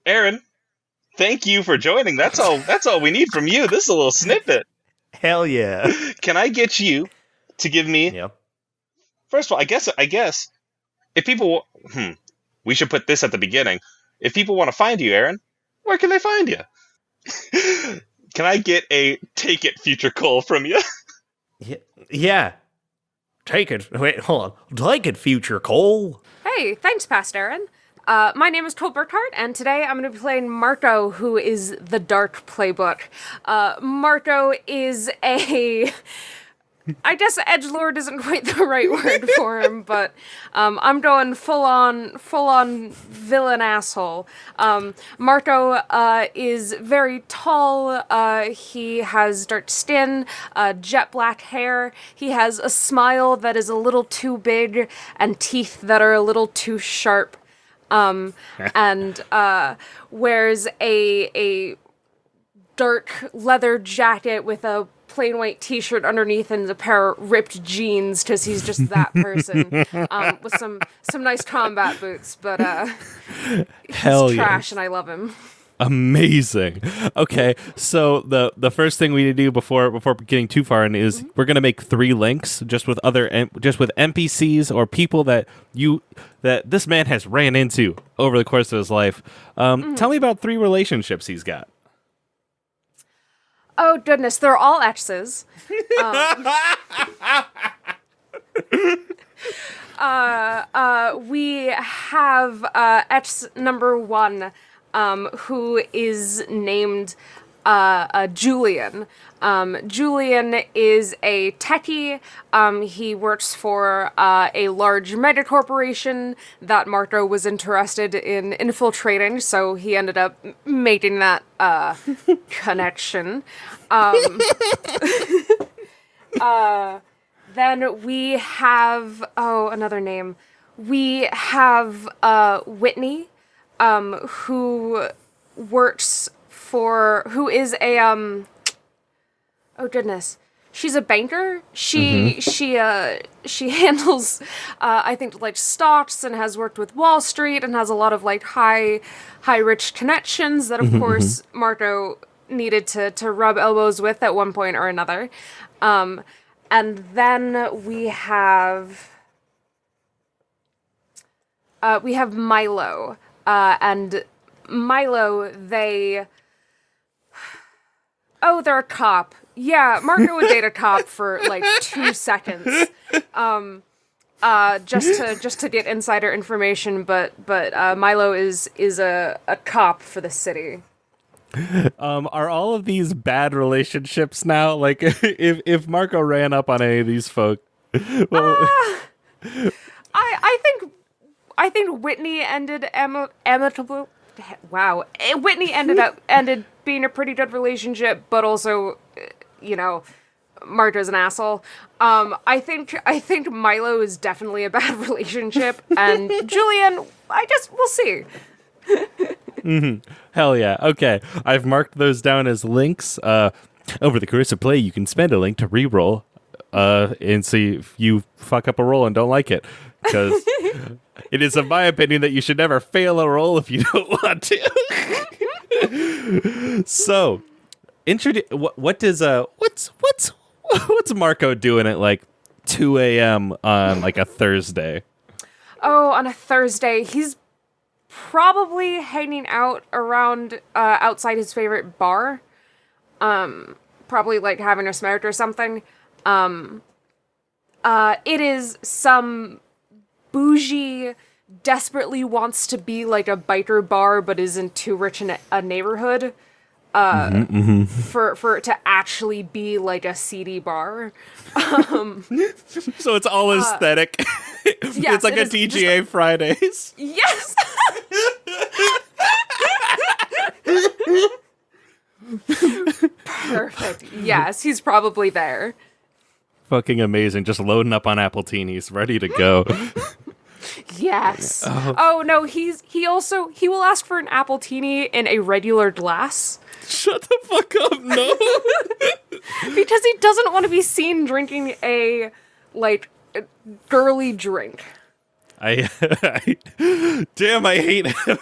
Aaron, thank you for joining. That's all we need from you. This is a little snippet. Hell yeah. Can I get you to give me... Yep. First of all, I guess if people... we should put this at the beginning. If people want to find you, Aaron, where can they find you? Can I get a take it, future Cole, from you? Yeah. Take it. Wait, hold on. Take it, future Cole. Hey, thanks, past Aaron. My name is Cole Burkhardt, and today I'm going to be playing Marco, who is the Dark Playbook. Marco is a... I guess edgelord isn't quite the right word for him, but I'm going full-on villain asshole. Marco is very tall. He has dark skin, jet black hair. He has a smile that is a little too big and teeth that are a little too sharp. And wears a dark leather jacket with a plain white t-shirt underneath and a pair of ripped jeans because he's just that person, with some nice combat boots, but he's Hell trash yes. and I love him. Amazing. Okay, so the first thing we need to do before getting too far in is we're gonna make 3 links just with NPCs or people that this man has ran into over the course of his life. Tell me about 3 relationships he's got. Oh goodness, they're all exes. We have ex number 1, who is named Julian. Julian is a techie. He works for a large mega corporation that Marco was interested in infiltrating, so he ended up making that connection. Then we have another name. We have Whitney, who is a oh goodness, she's a banker. She handles I think like stocks and has worked with Wall Street and has a lot of like high rich connections that of course Marco needed to rub elbows with at one point or another. And then we have Milo. And Milo, they're a cop. Yeah, Marco would date a cop for like 2 seconds. Just to get insider information, but Milo is a cop for the city. Are all of these bad relationships now? Like, if Marco ran up on any of these folk, well, I think Whitney ended amicable. Wow, Whitney ended being a pretty good relationship, but also, Marco's an asshole. I think Milo is definitely a bad relationship, and Julian, I guess we'll see. Hell yeah. Okay, I've marked those down as links. Over the course of play, you can spend a link to reroll, and see if you fuck up a roll and don't like it, because it is of my opinion that you should never fail a roll if you don't want to. So, what's Marco doing at like 2 a.m. on like a Thursday? Oh, on a Thursday, he's probably hanging out around outside his favorite bar. Probably like having a smoke or something. It is some bougie, desperately wants to be like a biker bar, but isn't too rich in a neighborhood. For it to actually be like a seedy bar. So it's all aesthetic. Yes, it's like a TGA Fridays. Yes. Perfect. Yes, he's probably there. Fucking amazing. Just loading up on Appletinis, ready to go. Yes. Oh no, he will ask for an Appletini in a regular glass. Shut the fuck up, no. Because he doesn't want to be seen drinking a girly drink. I hate him.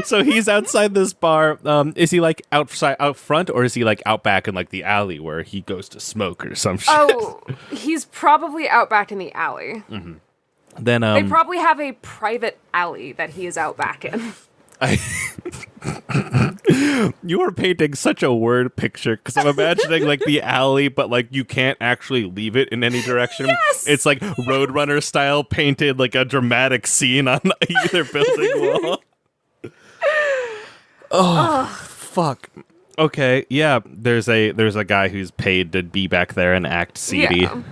So he's outside this bar. Is he like out front, or is he like out back in like the alley where he goes to smoke or some shit? Oh, he's probably out back in the alley. Mm-hmm. Then they probably have a private alley that he is out back in. You are painting such a word picture, because I'm imagining like the alley, but like you can't actually leave it in any direction. Yes! It's like Roadrunner style, painted like a dramatic scene on either building wall. Fuck. Okay, yeah. There's a guy who's paid to be back there and act seedy. Yeah.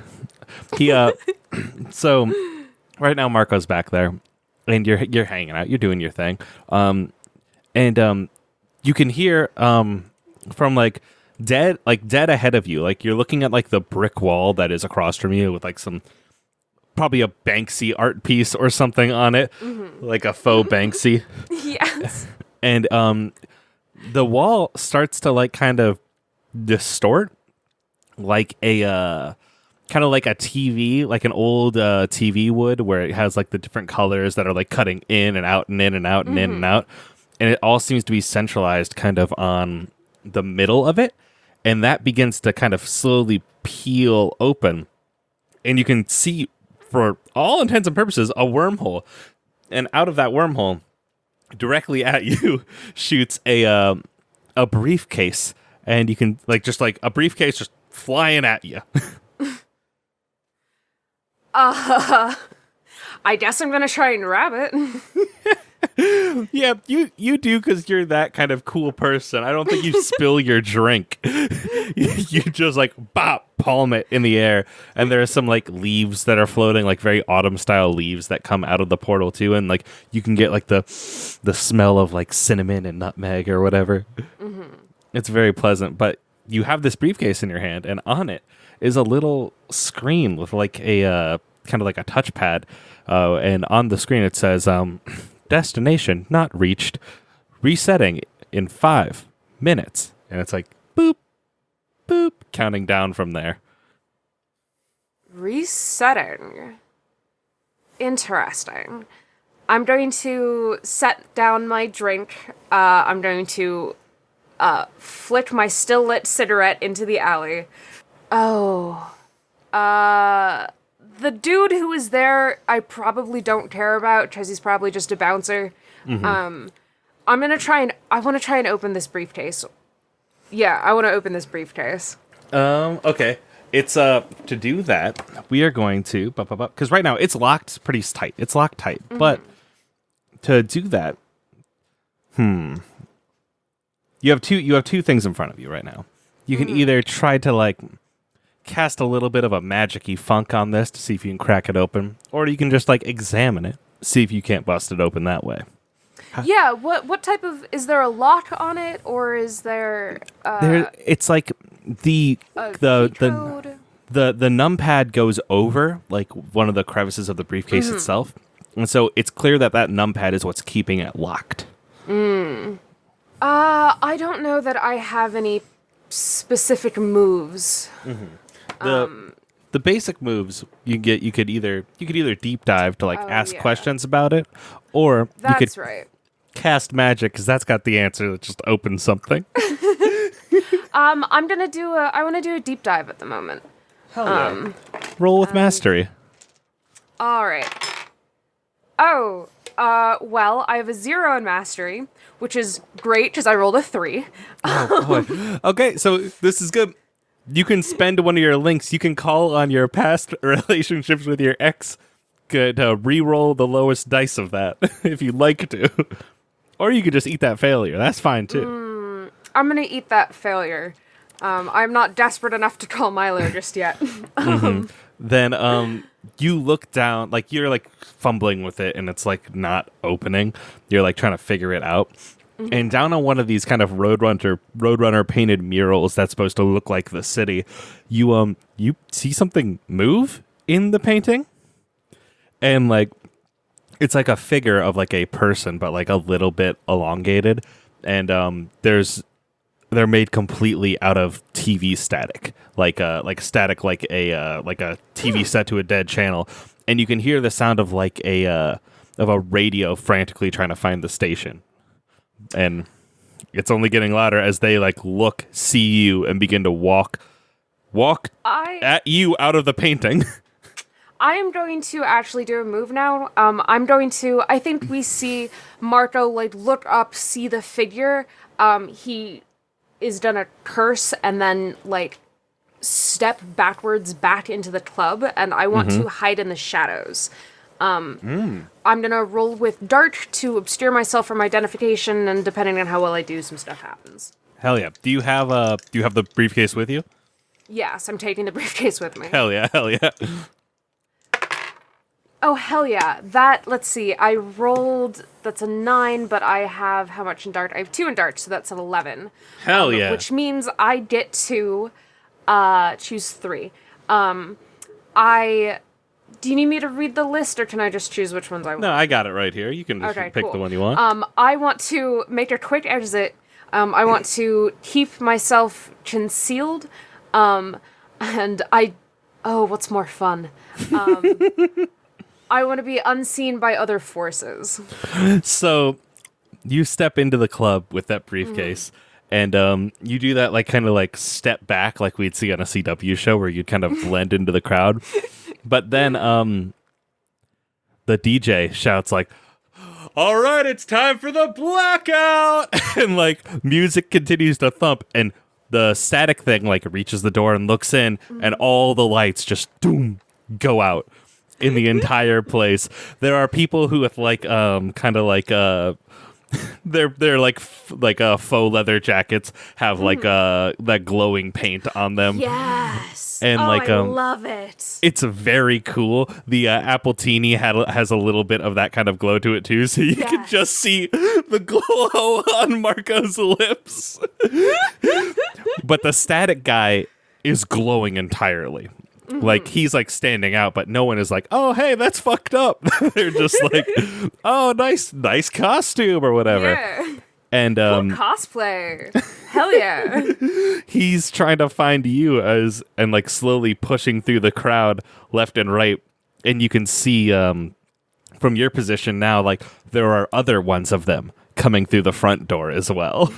He so right now Marco's back there, and you're hanging out, you're doing your thing. And you can hear from like dead ahead of you, like you're looking at like the brick wall that is across from you with like some probably a Banksy art piece or something on it, like a faux Banksy. Yes. And the wall starts to like kind of distort, like a kind of like a TV, like an old TV would, where it has like the different colors that are like cutting in and out and in and out and in and out, and it all seems to be centralized kind of on the middle of it, and that begins to kind of slowly peel open, and you can see, for all intents and purposes, a wormhole, and out of that wormhole, directly at you, shoots a briefcase, and you can just a briefcase just flying at you. I guess I'm gonna try and grab it. Yeah, you do, because you're that kind of cool person. I don't think you spill your drink. You just palm it in the air, and there are some leaves that are floating, very autumn style leaves that come out of the portal too, and you can get the smell of cinnamon and nutmeg or whatever. It's very pleasant. But you have this briefcase in your hand, and on it is a little screen with a kind of a touchpad, and on the screen it says destination not reached, resetting in 5 minutes, and it's boop boop, counting down from there. Resetting. Interesting. I'm going to set down my drink. I'm going to flick my still lit cigarette into the alley. Oh. The dude who was there, I probably don't care about, because he's probably just a bouncer. I want to try and open this briefcase. Yeah, I want to open this briefcase. Okay. It's, to do that, we are going to, because right now it's locked pretty tight. It's locked tight. But to do that, you have two things in front of you right now. You can either try to, cast a little bit of a magic-y funk on this to see if you can crack it open, or you can just examine it, see if you can't bust it open that way. Yeah, what type of, is there a lock on it, or is there it's the numpad goes over one of the crevices of the briefcase itself, and so it's clear that numpad is what's keeping it locked. I don't know that I have any specific moves. The basic moves you could either deep dive to ask questions about it, or you could cast magic, because that's got the answer that just opens something. I want to do a deep dive at the moment. Roll with mastery. All right. Oh, well, I have a 0 in mastery, which is great because I rolled a 3. Oh boy. Okay, so this is good. You can spend one of your links. You can call on your past relationships with your ex to re-roll the lowest dice of that, if you'd like to. Or you could just eat that failure. That's fine, too. I'm going to eat that failure. I'm not desperate enough to call Milo just yet. Then you look down, you're fumbling with it, and it's not opening. You're trying to figure it out. And down on one of these kind of Roadrunner painted murals that's supposed to look like the city, you see something move in the painting, and it's a figure of a person, but a little bit elongated, and they're made completely out of TV static, static, a TV set to a dead channel, and you can hear the sound of a radio frantically trying to find the station. And it's only getting louder as they look, see you, and begin to walk at you out of the painting. I am going to actually do a move now. I think we see Marco look up, see the figure. He is gonna curse and then step backwards back into the club, and I want to hide in the shadows. I'm gonna roll with Dart to obscure myself from identification, and depending on how well I do, some stuff happens. Hell yeah! Do you have the briefcase with you? Yes, I'm taking the briefcase with me. Hell yeah! Hell yeah! Oh hell yeah! Let's see. I rolled. That's a 9, but I have how much in Dart? I have 2 in Dart, so that's an 11. Hell yeah! Which means I get to choose 3. Do you need me to read the list, or can I just choose which ones I want? No, I got it right here. You can just pick cool. the one you want. I want to make a quick exit, I want to keep myself concealed. And what's more fun? I want to be unseen by other forces. So you step into the club with that briefcase, and you do that like kind of like step back like we'd see on a CW show where you'd kind of blend into the crowd. But then the DJ shouts like, "All right, it's time for the blackout!" And like music continues to thump, and the static thing like reaches the door and looks in, and all the lights just doom go out in the entire place. There are people who with like kind of like they're like faux leather jackets have like that glowing paint on them. Yes. And like I love it. It's very cool. The Appletini has a little bit of that kind of glow to it too, so you can just see the glow on Marco's lips. But the static guy is glowing entirely. Like he's like standing out, but no one is like, "Oh, hey, that's fucked up." They're just like, "Oh, nice costume" or whatever. Yeah. And Cool cosplay. Hell yeah. he's trying to find you and like slowly pushing through the crowd left and right, and you can see from your position now like there are other ones of them coming through the front door as well.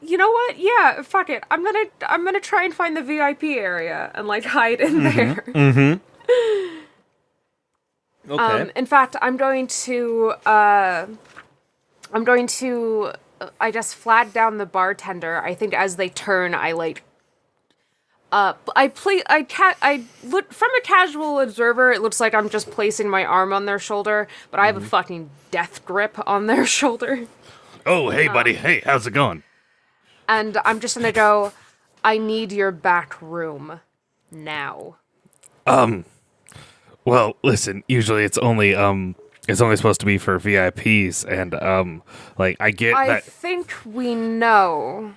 You know what? Yeah, fuck it. I'm gonna try and find the VIP area and like hide in there. Okay. In fact, I'm going to I just flag down the bartender. I think as they turn, I like from a casual observer, it looks like I'm just placing my arm on their shoulder, but I have a fucking death grip on their shoulder. Oh, hey, buddy. Hey, how's it going? And I'm just gonna go, "I need your back room now." Well, listen, usually it's only supposed to be for VIPs, and like I get I that. think we know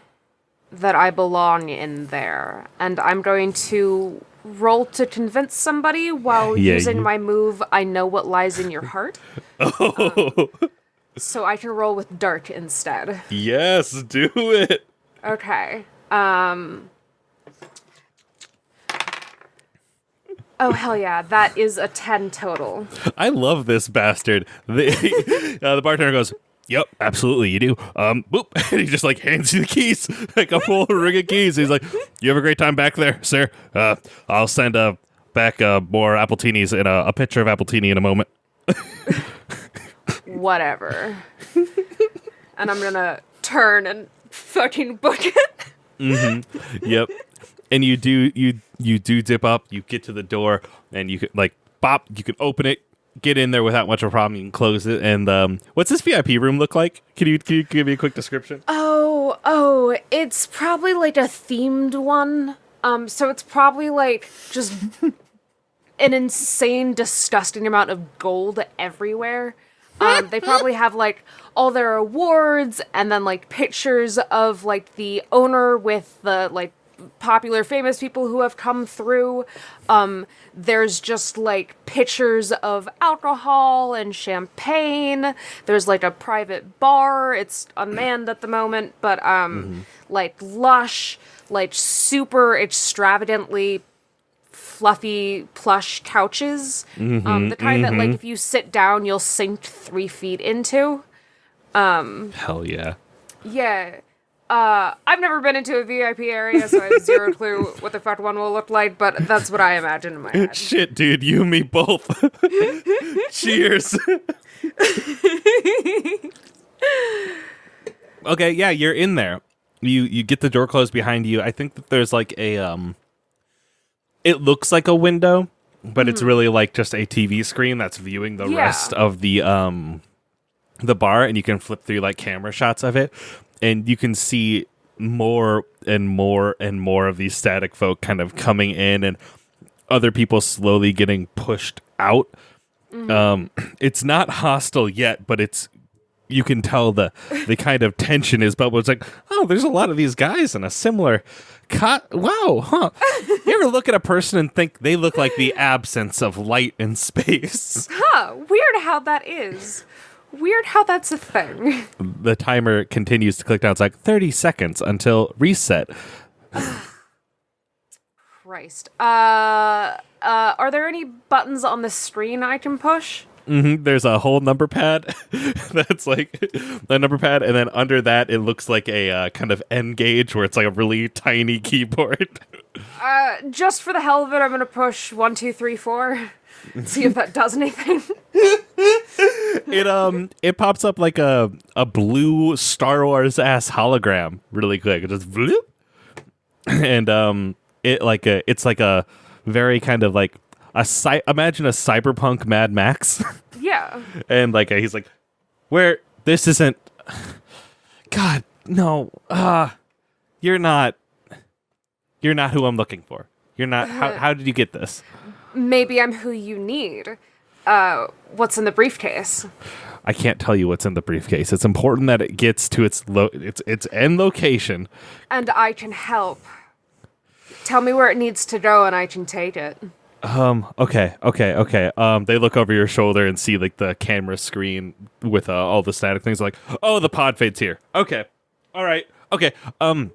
that I belong in there, and I'm going to roll to convince somebody while using my move, "I know what lies in your heart." So I can roll with dark instead. Yes, do it. Okay. Oh, hell yeah. That is a 10 total. I love this bastard. The bartender goes, "Yep, absolutely, you do." Boop. And he just like hands you the keys, like a full ring of keys. He's like, "You have a great time back there, sir. I'll send back more Appletinis and a picture of Appletini in a moment." Whatever. And I'm gonna turn and fucking book it. Yep. And you do dip up, you get to the door, and you can like bop, you can open it, get in there without much of a problem, you can close it, and what's this VIP room look like? Can you give me a quick description? Oh, it's probably like a themed one. So it's probably like just an insane, disgusting amount of gold everywhere. They probably have like all their awards and then like pictures of like the owner with the like popular famous people who have come through. There's just like pictures of alcohol and champagne. There's like a private bar. It's unmanned at the moment, but like lush, like super extravagantly fluffy plush couches. The kind that like if you sit down you'll sink 3 feet into. Hell yeah. Yeah. I've never been into a VIP area, so I have zero clue what the fuck one will look like, but that's what I imagine in my head. Shit, dude, you and me both. Cheers. Okay, yeah, you're in there. You get the door closed behind you. I think that there's like a it looks like a window, but it's really like just a TV screen that's viewing the rest of the bar, and you can flip through like camera shots of it. And you can see more and more and more of these static folk kind of coming in and other people slowly getting pushed out. It's not hostile yet, but you can tell the kind of tension is bubbling. It's like, oh, there's a lot of these guys in a similar wow, huh? You ever look at a person and think they look like the absence of light in space? Huh, weird how that is. Weird how that's a thing. The timer continues to click down. It's like 30 seconds until reset. Christ. Are there any buttons on the screen I can push? There's a whole number pad that's like the number pad, and then under that it looks like a kind of N gauge where it's like a really tiny keyboard. Just for the hell of it, I'm gonna push 1, 2, 3, 4. See if that does anything. It pops up like a blue Star Wars ass hologram really quick. It just bloop, and it's like a very kind of like imagine a cyberpunk Mad Max. Yeah. And like he's like, where this isn't. God no. You're not who I'm looking for. You're not. How did you get this? Maybe I'm who you need. What's in the briefcase? I can't tell you what's in the briefcase. It's important that it gets to its end location. And I can help. Tell me where it needs to go and I can take it. Okay. They look over your shoulder and see like the camera screen with all the static things. Like, oh, the pod fade's here. Okay. All right. Okay. All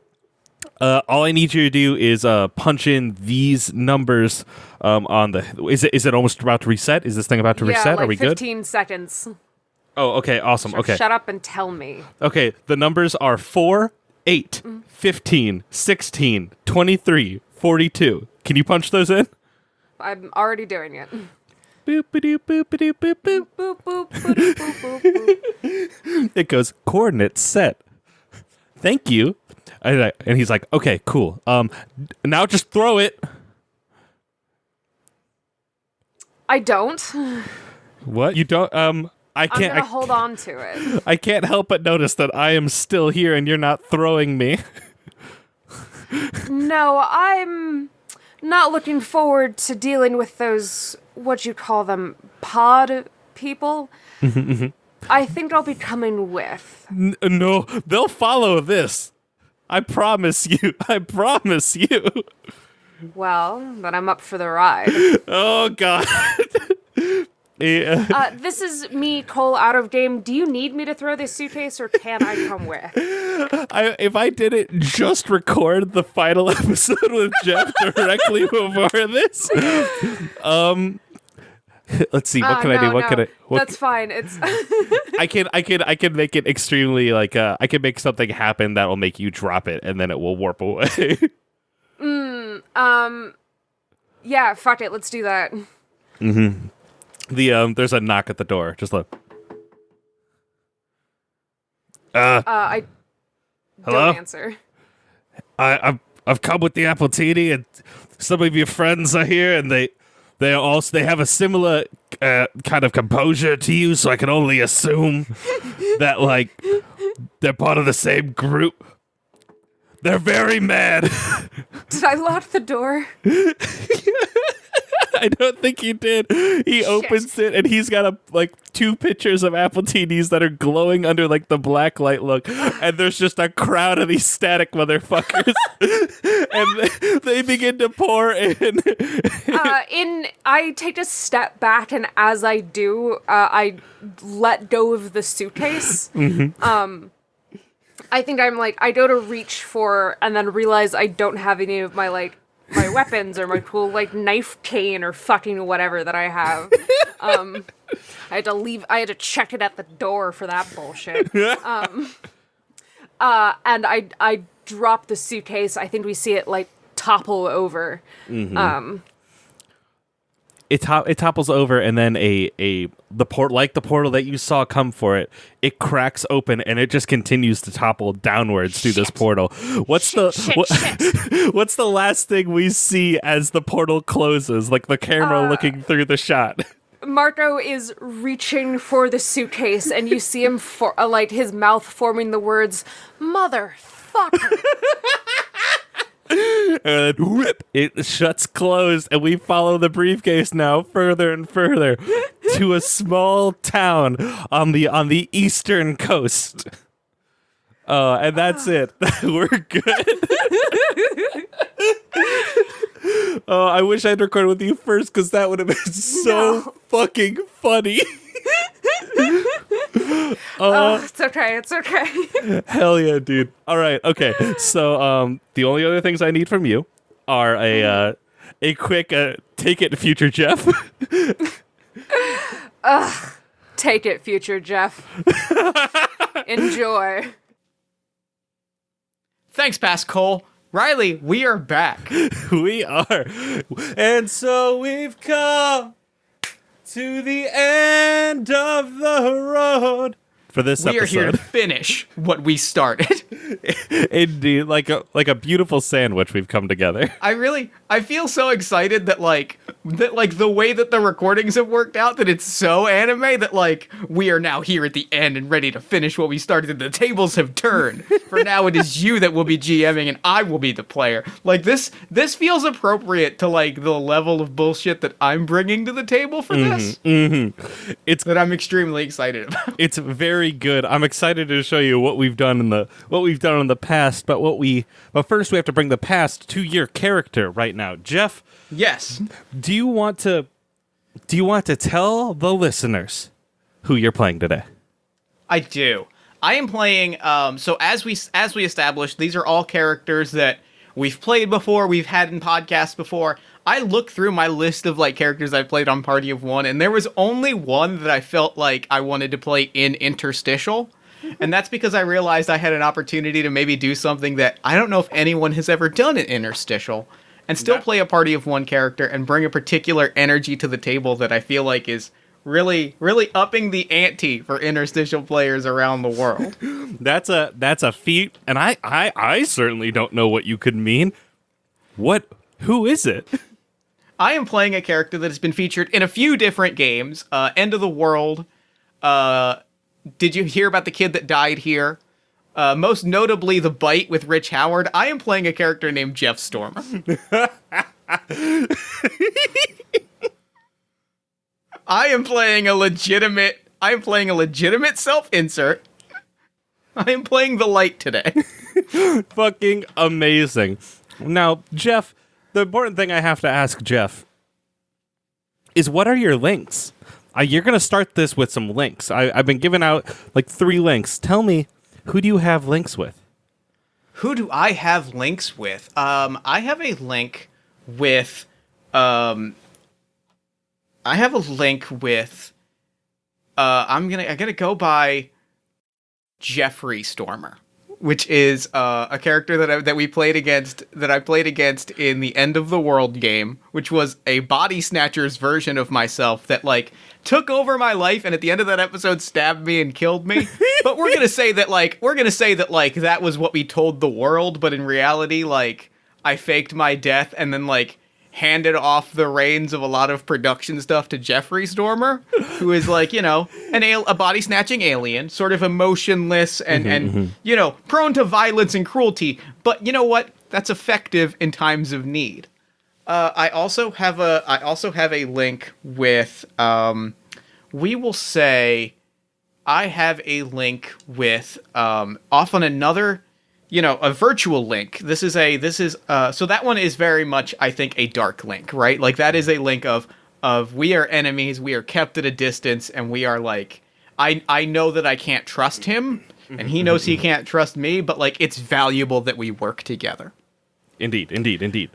I need you to do is punch in these numbers on the. Is it almost about to reset? Is this thing about to reset? Like Are we 15 good? seconds. Oh, okay, awesome. Okay. Shut up and tell me. Okay, the numbers are 4, 8, 15, 16, 23, 42. Can you punch those in? I'm already doing it. Boop, ba-doop, boop, ba-doop, boop, boop. Boop, boop, boop, boop, boop, boop. It goes, coordinates set. Thank you. And he's like, okay, cool. Now just throw it. I don't. What? You don't? I can't. I'm gonna hold on to it. I can't help but notice that I am still here and you're not throwing me. No, I'm not looking forward to dealing with those, what you call them, pod people. I think I'll be coming with. No, they'll follow this. I promise you. I promise you. Well, then I'm up for the ride. Oh, God. Yeah. This is me, Cole, out of game. Do you need me to throw this suitcase, or can I come with? If I didn't just record the final episode with Jeff directly before this, let's see. What can I do? What can I? That's fine. It's. I can make it extremely like. I can make something happen that will make you drop it, and then it will warp away. Yeah. Fuck it. Let's do that. There's a knock at the door. Just look. I Hello? don't answer. I've come with the Appletini, and some of your friends are here, and they have a similar kind of composure to you, so I can only assume that like they're part of the same group. They're very mad. Did I lock the door? I don't think he did. He opens it, and he's got like 2 pictures of Appletinis that are glowing under like the black light look, and there's just a crowd of these static motherfuckers, and they begin to pour in. I take a step back, and as I do, I let go of the suitcase. I think I'm like, I go to reach for, and then realize I don't have any of my like my weapons or my cool like knife cane or fucking whatever that I have. I had to check it at the door for that bullshit. And I drop the suitcase. I think we see it like topple over. It topples over, and then the portal that you saw come for it, it cracks open, and it just continues to topple downwards through this portal. What's the last thing we see as the portal closes? Like the camera looking through the shot. Marco is reaching for the suitcase, and you see him like his mouth forming the words "motherfucker." And then whip, it shuts closed, and we follow the briefcase now further and further. to a small town on the eastern coast. And that's it. We're good. I wish I'd recorded with you first because that would have been so fucking funny. It's okay. It's okay. Hell yeah, dude. All right. Okay. So the only other things I need from you are a quick take it, future Jeff. Take it, future Jeff. Enjoy. Thanks, past Cole. Riley, we are back. We are. And so we've come to the end of the road for this We episode. are here to finish what we started. Indeed, like a beautiful sandwich we've come together. I feel so excited that the way that the recordings have worked out, that it's so anime that like we are now here at the end and ready to finish what we started and the tables have turned. For now it is you that will be GMing and I will be the player. Like this feels appropriate to like the level of bullshit that I'm bringing to the table for this. Mm-hmm. It's that I'm extremely excited about. It's very good. I'm excited to show you what we've done in the past, but first we have to bring the past to your character right now. Jeff, yes. Do you want to tell the listeners who you're playing today? I do. I am playing so as we established, these are all characters that we've played before, we've had in podcasts before. I looked through my list of like characters I've played on Party of One, and there was only one that I felt like I wanted to play in Interstitial. And that's because I realized I had an opportunity to maybe do something that I don't know if anyone has ever done in Interstitial, and still play a Party of One character and bring a particular energy to the table that I feel like is really, really upping the ante for Interstitial players around the world. That's a feat, and I certainly don't know what you could mean. Who is it? I am playing a character that has been featured in a few different games. End of the World. Did you hear about the kid that died here? Most notably, The Bite with Rich Howard. I am playing a character named Jeff Stormer. I am playing a legitimate self-insert. I am playing the light today. Fucking amazing. Now, Jeff, the important thing I have to ask Jeff is, what are your links? You're going to start this with some links. I've been giving out like 3 links. Tell me, who do you have links with? Who do I have links with? I have a link with... I'm gonna go by Jeffrey Stormer, which is a character that I played against in the End of the World game, which was a body snatcher's version of myself that like took over my life and at the end of that episode stabbed me and killed me. But we're gonna say that that was what we told the world, but in reality, like, I faked my death and then like handed off the reins of a lot of production stuff to Jeffrey Stormer, who is like, you know, a body snatching alien, sort of emotionless and you know, prone to violence and cruelty. But you know what? That's effective in times of need. I also have a link with we will say I have a link with off on another, you know, a virtual link. So that one is very much, I think, a dark link, right? Like that is a link of we are enemies, we are kept at a distance, and we are like, I know that I can't trust him, and he knows he can't trust me, but like it's valuable that we work together. Indeed.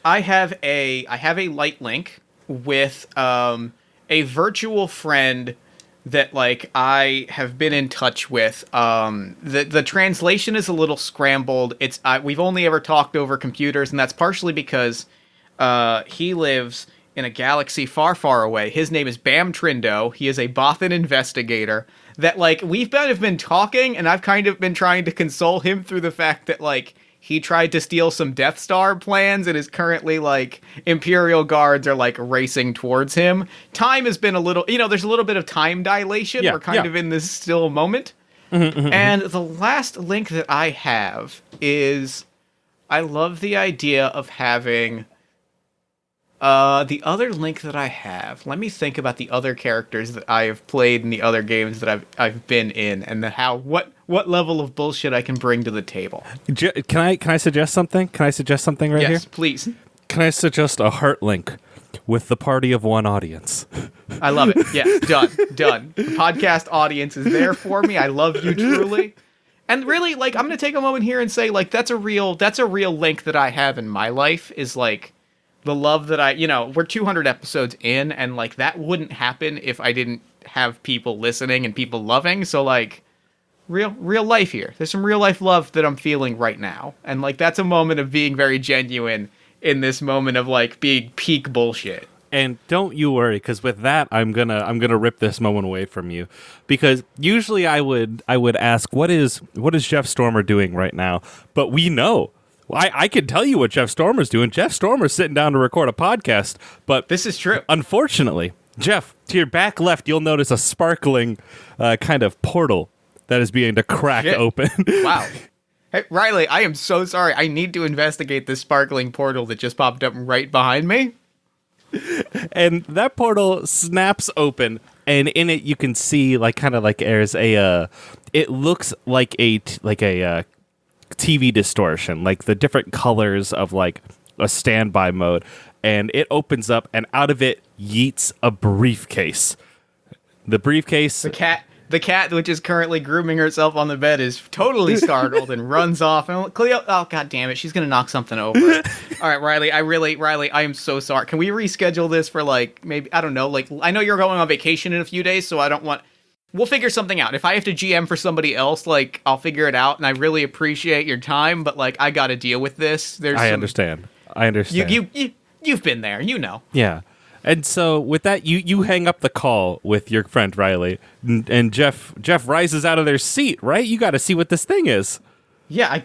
I have a light link with a virtual friend that like I have been in touch with. The translation is a little scrambled. We've only ever talked over computers, and that's partially because he lives in a galaxy far, far away. His name is Bam Trindo. He is a Bothan investigator that like we've kind of been talking, and I've kind of been trying to console him through the fact that like he tried to steal some Death Star plans and is currently, like, Imperial guards are, like, racing towards him. Time has been a little, you know, there's a little bit of time dilation. We're kind of in this still moment. And the last link that I have is I love the idea of having The other link that I have. Let me think about the other characters that I have played in the other games that I've been in, and what level of bullshit I can bring to the table. Can I suggest something? Can I suggest something right here? Yes, please. Can I suggest a heart link with the party of one audience? I love it. Yes, done. The podcast audience is there for me. I love you truly. And really, like, I'm gonna take a moment here and say, like, that's a real link that I have in my life, is like the love that we're 200 episodes in, and like that wouldn't happen if I didn't have people listening and people loving. So like real life here. There's some real life love that I'm feeling right now. And like that's a moment of being very genuine in this moment of like being peak bullshit. And don't you worry, because with that, I'm gonna rip this moment away from you, because usually I would ask what is Jeff Stormer doing right now, but we know. I can tell you what Jeff Stormer's doing. Jeff Stormer's sitting down to record a podcast, but this is true. Unfortunately, Jeff, to your back left, you'll notice a sparkling kind of portal that is beginning to crack open. Wow. Hey, Riley, I am so sorry. I need to investigate this sparkling portal that just popped up right behind me. And that portal snaps open, and in it you can see there's a it looks like a TV distortion, like the different colors of like a standby mode, and it opens up, and out of it yeets a briefcase. The briefcase. The cat, which is currently grooming herself on the bed, is totally startled and runs off. And Cleo, oh god damn it, she's gonna knock something over. All right, Riley, I am so sorry. Can we reschedule this for like maybe, I don't know, like I know you're going on vacation in a few days, so I don't want. We'll figure something out. If I have to GM for somebody else, like I'll figure it out. And I really appreciate your time, but like I got to deal with this. I understand. You've been there, you know. Yeah. And so with that, you hang up the call with your friend Riley, and Jeff rises out of their seat, right? You got to see what this thing is. Yeah, I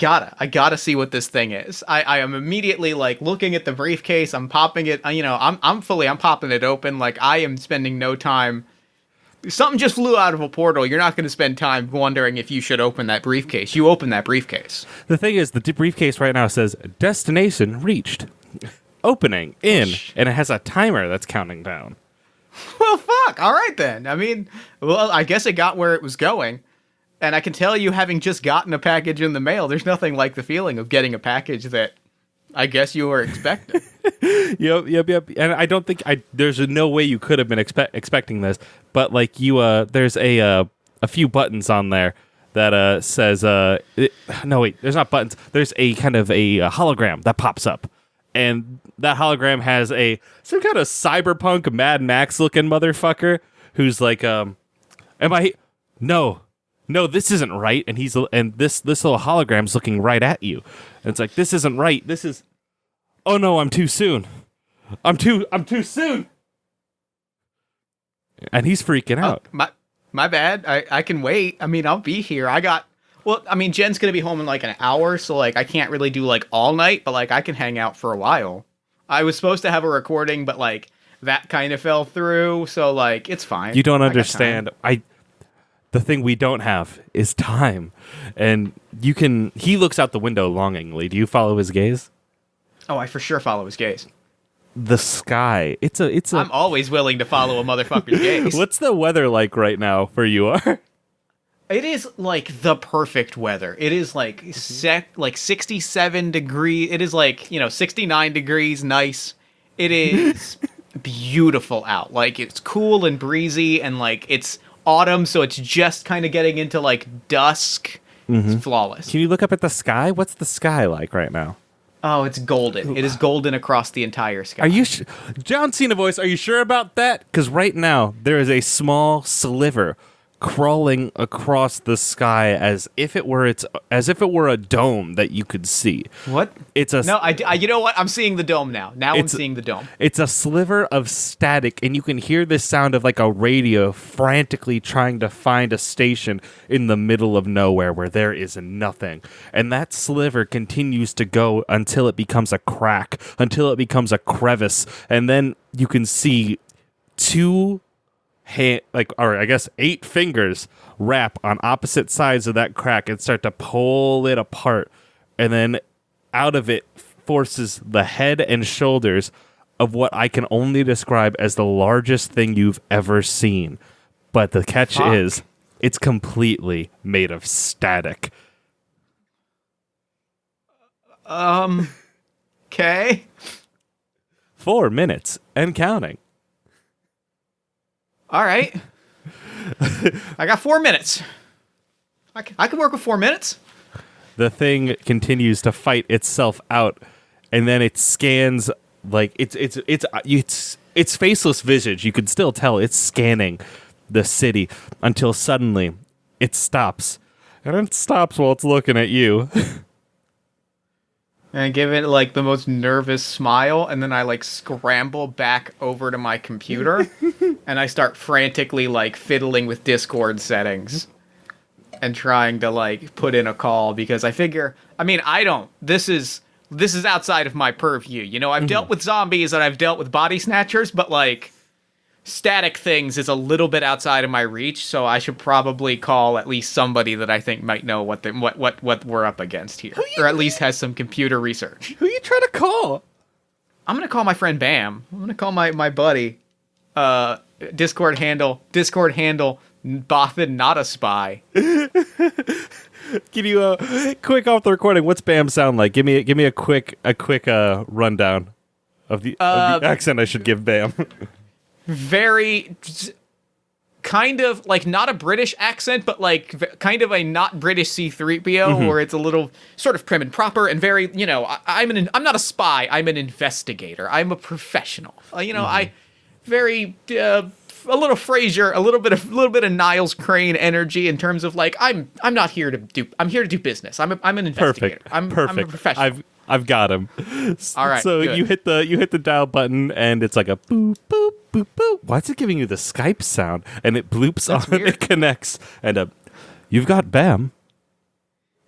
gotta see what this thing is. I am immediately like looking at the briefcase. I'm popping it. I'm popping it open. Like I am spending no time. Something just flew out of a portal. You're not going to spend time wondering if you should open that briefcase. You open that briefcase. The thing is, the briefcase right now says destination reached. Opening in, and it has a timer that's counting down. Well, fuck. All right, then. I mean, well, I guess it got where it was going. And I can tell you, having just gotten a package in the mail, there's nothing like the feeling of getting a package that I guess you were expecting. Yep. And I don't think there's no way you could have been expecting this, but like there's a few buttons on there that says, no, wait, there's not buttons. There's a kind of a hologram that pops up. And that hologram has some kind of cyberpunk Mad Max looking motherfucker who's like, no, this isn't right. And this little hologram's looking right at you. And it's like, this isn't right. Oh no, I'm too soon. I'm too soon. And he's freaking out. My bad. I can wait. I mean, I'll be here. Jen's going to be home in like an hour, so like I can't really do like all night, but like I can hang out for a while. I was supposed to have a recording, but like that kind of fell through, so like it's fine. You don't understand. The thing we don't have is time. And he looks out the window longingly. Do you follow his gaze? Oh, I for sure follow his gaze. The sky. It's a I'm always willing to follow a motherfucker's gaze. What's the weather like right now for you? It is like the perfect weather. It is like 67 degrees. It is like, 69 degrees, nice. It is beautiful out. Like it's cool and breezy, and like it's autumn, so it's just kind of getting into like dusk. Mm-hmm. It's flawless. Can you look up at the sky? What's the sky like right now? Oh, it's golden. It is golden across the entire sky. Are you John Cena voice, are you sure about that? Because right now there is a small sliver crawling across the sky as if it were a dome that you could see. What? You know what? I'm seeing the dome now. I'm seeing the dome. It's a sliver of static, and you can hear this sound of like a radio frantically trying to find a station in the middle of nowhere where there is nothing. And that sliver continues to go until it becomes a crack, until it becomes a crevice, and then you can see 8 fingers wrap on opposite sides of that crack and start to pull it apart. And then out of it forces the head and shoulders of what I can only describe as the largest thing you've ever seen. But the catch is, it's completely made of static. Okay. 4 minutes and counting. All right. I got 4 minutes. I can work with 4 minutes. The thing continues to fight itself out, and then it scans like it's faceless visage. You can still tell it's scanning the city until suddenly it stops, and it stops while it's looking at you. And I give it like the most nervous smile, and then I like scramble back over to my computer, and I start frantically like fiddling with Discord settings and trying to like put in a call, because I figure, I mean, this is outside of my purview. You know, I've dealt with zombies and I've dealt with body snatchers, but like static things is a little bit outside of my reach, so I should probably call at least somebody that I think might know what we're up against here, or at least has some computer research. Who you trying to call? I'm gonna call my friend Bam. I'm gonna call my buddy. Discord handle Bothan not a spy. Can you quick off the recording? What's Bam sound like? Give me a quick rundown of the accent I should give Bam. Very kind of like not a British accent, but like kind of a not British C-3PO, where it's a little sort of prim and proper and very, you know, I'm not a spy. I'm an investigator. I'm a professional. I very a little Frasier, a little bit of Niles Crane energy in terms of like I'm here to do business. I'm an investigator. Perfect. I'm a professional. I've got him. All right. So good. you hit the dial button and it's like a boop boop boop boop. Why is it giving you the Skype sound? And it bloops on. weird. It connects and you've got Bam.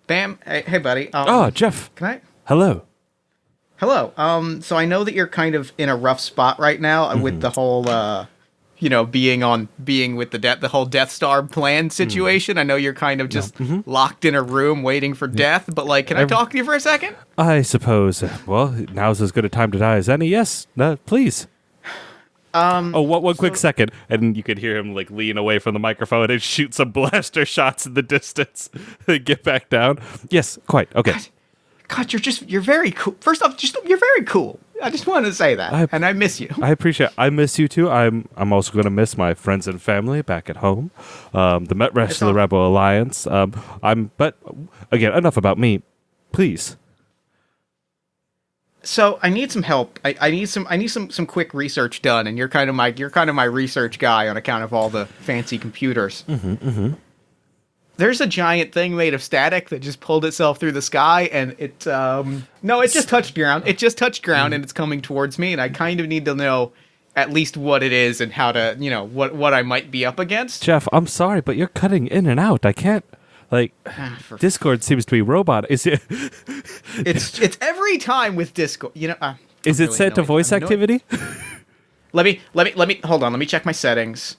Bam. Hey buddy. Jeff. Can I? Hello. So I know that you're kind of in a rough spot right now with the whole, being with the whole Death Star plan situation. I know you're kind of just locked in a room waiting for death, but like, can I talk to you for a second? I suppose. Well, now's as good a time to die as any. Yes, please. One quick second, and you could hear him like lean away from the microphone and shoot some blaster shots in the distance. Get back down. Yes, quite okay. God, you're very cool. First off, you're very cool. I just wanted to say that, and I miss you. I appreciate it. I miss you too. I'm also going to miss my friends and family back at home. The rest of the Rebel Alliance. But again, enough about me, please. So I need some help. I need some quick research done, and you're kind of my research guy on account of all the fancy computers. There's a giant thing made of static that just pulled itself through the sky, and it just touched ground. It just touched ground, and it's coming towards me, and I kind of need to know at least what it is and how to, what I might be up against. Jeff, I'm sorry, but you're cutting in and out. I can't, Discord seems to be robot. Is it? It's every time with Discord. Is it set to voice activity? Let me hold on. Let me check my settings.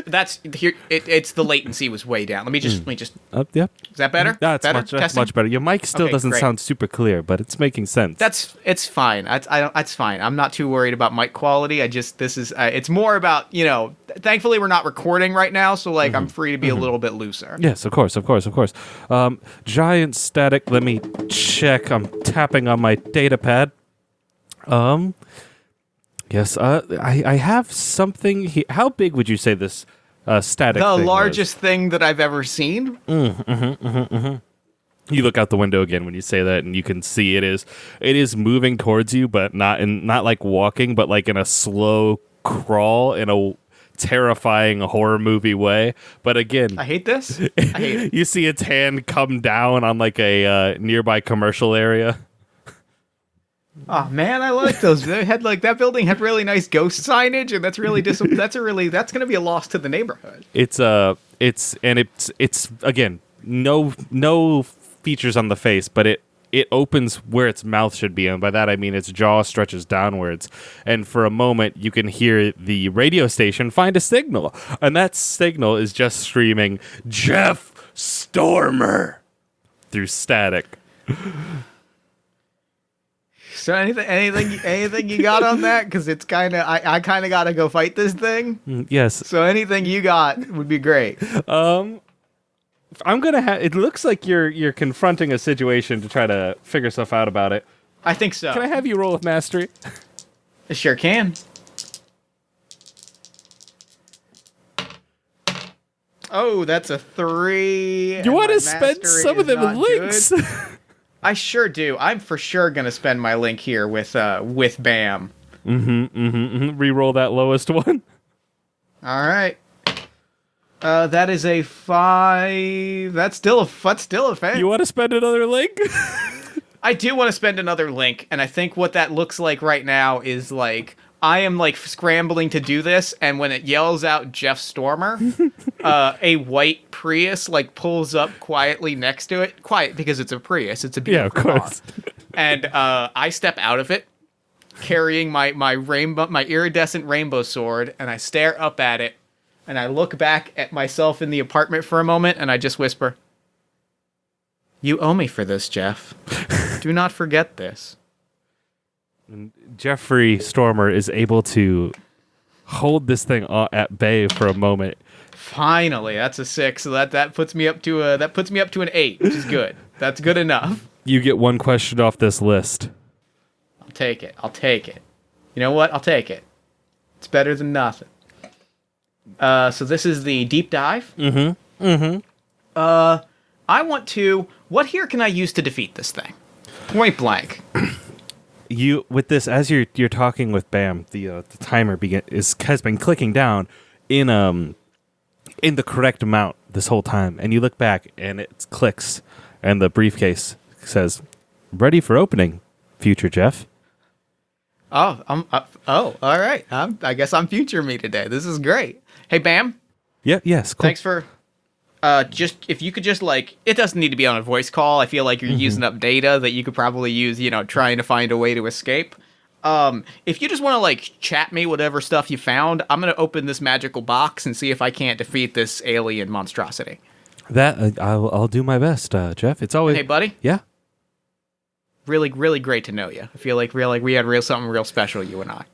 That's here. It's the latency was way down. Let me just. Yep. Is that better? That's better? much better. Your mic still doesn't sound super clear, but it's making sense. It's fine. That's fine. I'm not too worried about mic quality. It's more about, thankfully we're not recording right now, so like I'm free to be a little bit looser. Yes, of course. Giant static. Let me check. I'm tapping on my data pad. Yes, I have something here. How big would you say this static The thing largest thing that I've ever seen? You look out the window again when you say that, and you can see it is moving towards you, but not like walking, but like in a slow crawl in a terrifying horror movie way. But again, I hate this. I hate it. You see its hand come down on like a nearby commercial area. Oh man, I like those. They had that building had really nice ghost signage, and that's really that's going to be a loss to the neighborhood. It's again no features on the face, but it opens where its mouth should be, and by that I mean its jaw stretches downwards, and for a moment you can hear the radio station find a signal, and that signal is just screaming Jeff Stormer through static. So anything you got on that? Because it's kind of I kind of got to go fight this thing. Yes. So anything you got would be great. I'm gonna have. It looks like you're confronting a situation to try to figure stuff out about it. I think so. Can I have you roll with mastery? I sure can. Oh, that's a 3. You want to spend some of them links? I sure do. I'm for sure gonna spend my link here with Bam. Reroll that lowest one. All right. That is a 5. That's still a fail. You want to spend another link? I do want to spend another link, and I think what that looks like right now is like I am like scrambling to do this, and when it yells out Jeff Stormer, a white Prius like pulls up quietly next to it. Quiet because it's a Prius. It's a beautiful Yeah, of course. car. And I step out of it, carrying my iridescent rainbow sword, and I stare up at it, and I look back at myself in the apartment for a moment, and I just whisper, "You owe me for this, Jeff. Do not forget this." And Jeffrey Stormer is able to hold this thing at bay for a moment. Finally, that's a 6. So that puts me up to an 8, which is good. That's good enough. You get one question off this list. I'll take it. You know what? I'll take it. It's better than nothing. So this is the deep dive. I want to. What here can I use to defeat this thing? Point blank. You with this as you're talking with Bam, the timer has been clicking down in the correct amount this whole time, and you look back and it clicks, and the briefcase says, "Ready for opening, future Jeff." Oh, all right. I guess I'm future me today. This is great. Hey, Bam. Yeah. Yes. Cool. Thanks for. Just if you could just like, it doesn't need to be on a voice call. I feel like you're using up data that you could probably use, trying to find a way to escape. If you just want to like chat me whatever stuff you found, I'm gonna open this magical box and see if I can't defeat this alien monstrosity. That I'll do my best, Jeff. It's always Hey, buddy. Yeah. Really, really great to know you. I feel like we had something real special, you and I.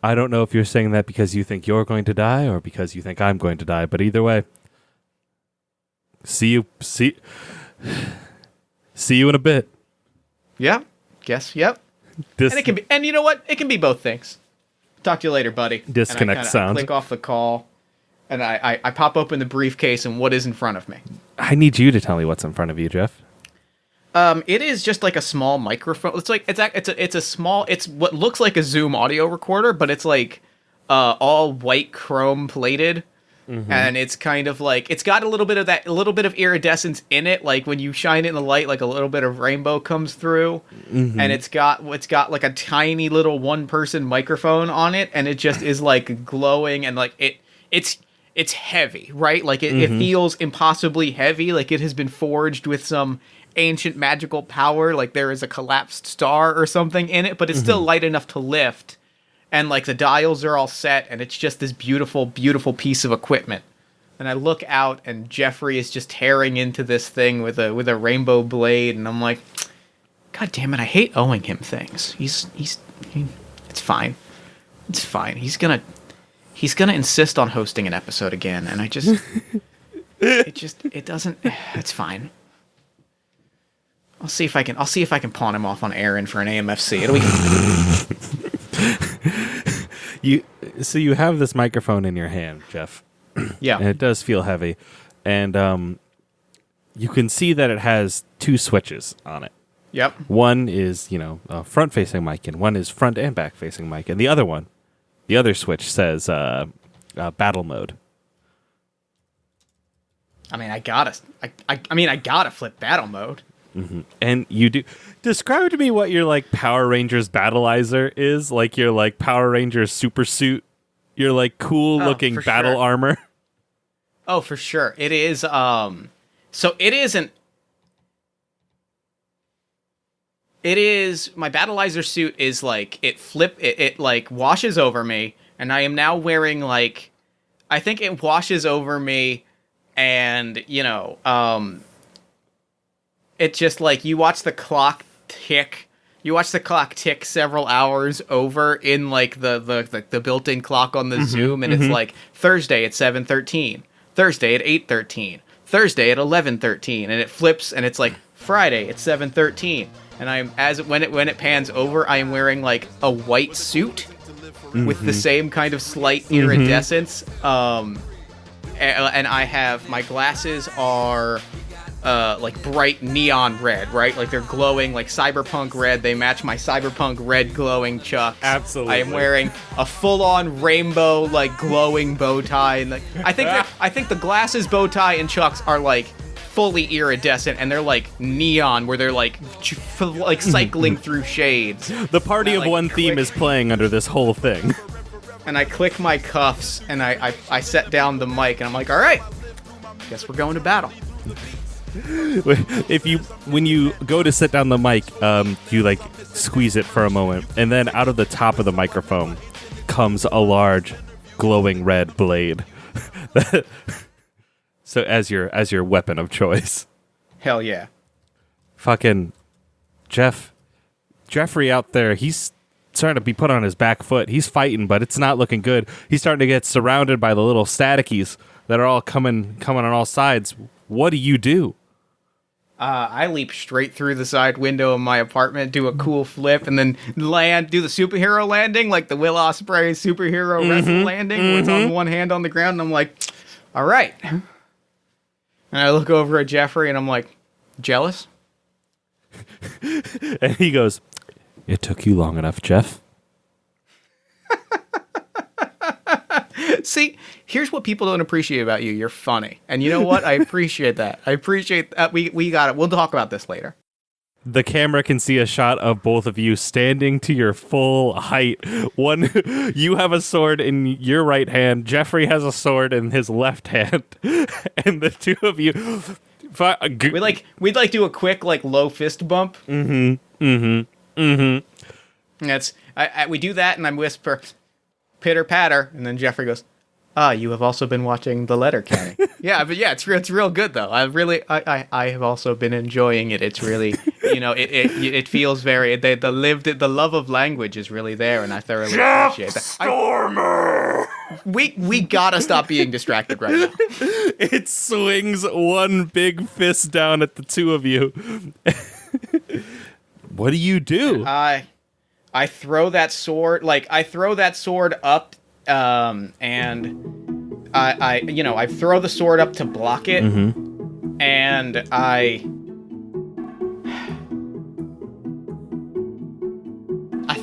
I don't know if you're saying that because you think you're going to die or because you think I'm going to die, but either way. See you in a bit. Yep. Guess. Yep. And it can be. And you know what? It can be both things. Talk to you later, buddy. Disconnect sound. I click off the call, and I pop open the briefcase and what is in front of me. I need you to tell me what's in front of you, Jeff. It is just like a small microphone. It's a small. It's what looks like a Zoom audio recorder, but it's like all white chrome plated. And it's kind of like it's got a little bit of iridescence in it, like when you shine it in the light, like a little bit of rainbow comes through. And it's got like a tiny little 1-person microphone on it, and it just is like glowing, and like it's heavy, right? Like it feels impossibly heavy, like it has been forged with some ancient magical power, like there is a collapsed star or something in it, but it's still light enough to lift. And, like, the dials are all set, and it's just this beautiful, beautiful piece of equipment. And I look out, and Jeffrey is just tearing into this thing with a rainbow blade, and I'm like, God damn it, I hate owing him things. It's fine. It's fine. He's gonna insist on hosting an episode again, and I just... it doesn't... It's fine. I'll see if I can pawn him off on Aaron for an AMFC. It'll be... You have this microphone in your hand, Jeff. Yeah. And it does feel heavy. And you can see that it has 2 switches on it. Yep. One is, a front-facing mic, and one is front and back-facing mic. And the other switch says battle mode. I mean, I gotta flip battle mode. And you do. Describe to me what your like Power Rangers battleizer is, like your like Power Rangers super suit, your like cool looking battle armor. Oh, for sure. It is. So it isn't. It is my battleizer suit is like it like washes over me, and I am now wearing like, I think it washes over me, and it's just like you watch the clock tick you watch the clock tick several hours over in like the built-in clock on the Zoom, and it's like Thursday at 7:13, Thursday at 8:13, Thursday at 11:13, and it flips and it's like Friday at 7:13. And when it pans over, I am wearing like a white suit with the same kind of slight iridescence. And I have, my glasses are like bright neon red, right? Like they're glowing like cyberpunk red. They match my cyberpunk red glowing chucks. Absolutely. I am wearing a full-on rainbow like glowing bow tie, and like I think the glasses, bow tie, and chucks are like fully iridescent, and they're like neon, where they're like cycling through shades. The Party of One theme is playing under this whole thing. And I click my cuffs, and I set down the mic, and I'm like, all right, guess we're going to battle. When you go to sit down the mic, you like squeeze it for a moment, and then out of the top of the microphone comes a large glowing red blade. So as your weapon of choice. Hell yeah. Fucking Jeffrey out there, he's starting to be put on his back foot. He's fighting, but it's not looking good. He's starting to get surrounded by the little statikies that are all coming on all sides. What do you do? I leap straight through the side window of my apartment, do a cool flip, and then do the superhero landing, like the Will Ospreay superhero wrestle landing, where it's on one hand on the ground, and I'm like, all right. And I look over at Jeffrey, and I'm like, jealous? And he goes, "It took you long enough, Jeff." See, here's what people don't appreciate about you. You're funny. And you know what? I appreciate that. I appreciate that. We got it. We'll talk about this later. The camera can see a shot of both of you standing to your full height. You have a sword in your right hand. Jeffrey has a sword in his left hand. And the two of you... We'd like do a quick like low fist bump. And that's we do that, and I whisper, "Pitter patter," and then Jeffrey goes, you have also been watching The Letterkenny." Yeah, but yeah, it's real good though. I have also been enjoying it. It's really, it feels very the love of language is really there, and I thoroughly appreciate that. Stormer! We gotta stop being distracted right now. It swings one big fist down at the two of you. What do you do? I throw that sword, up, and I throw the sword up to block it, and I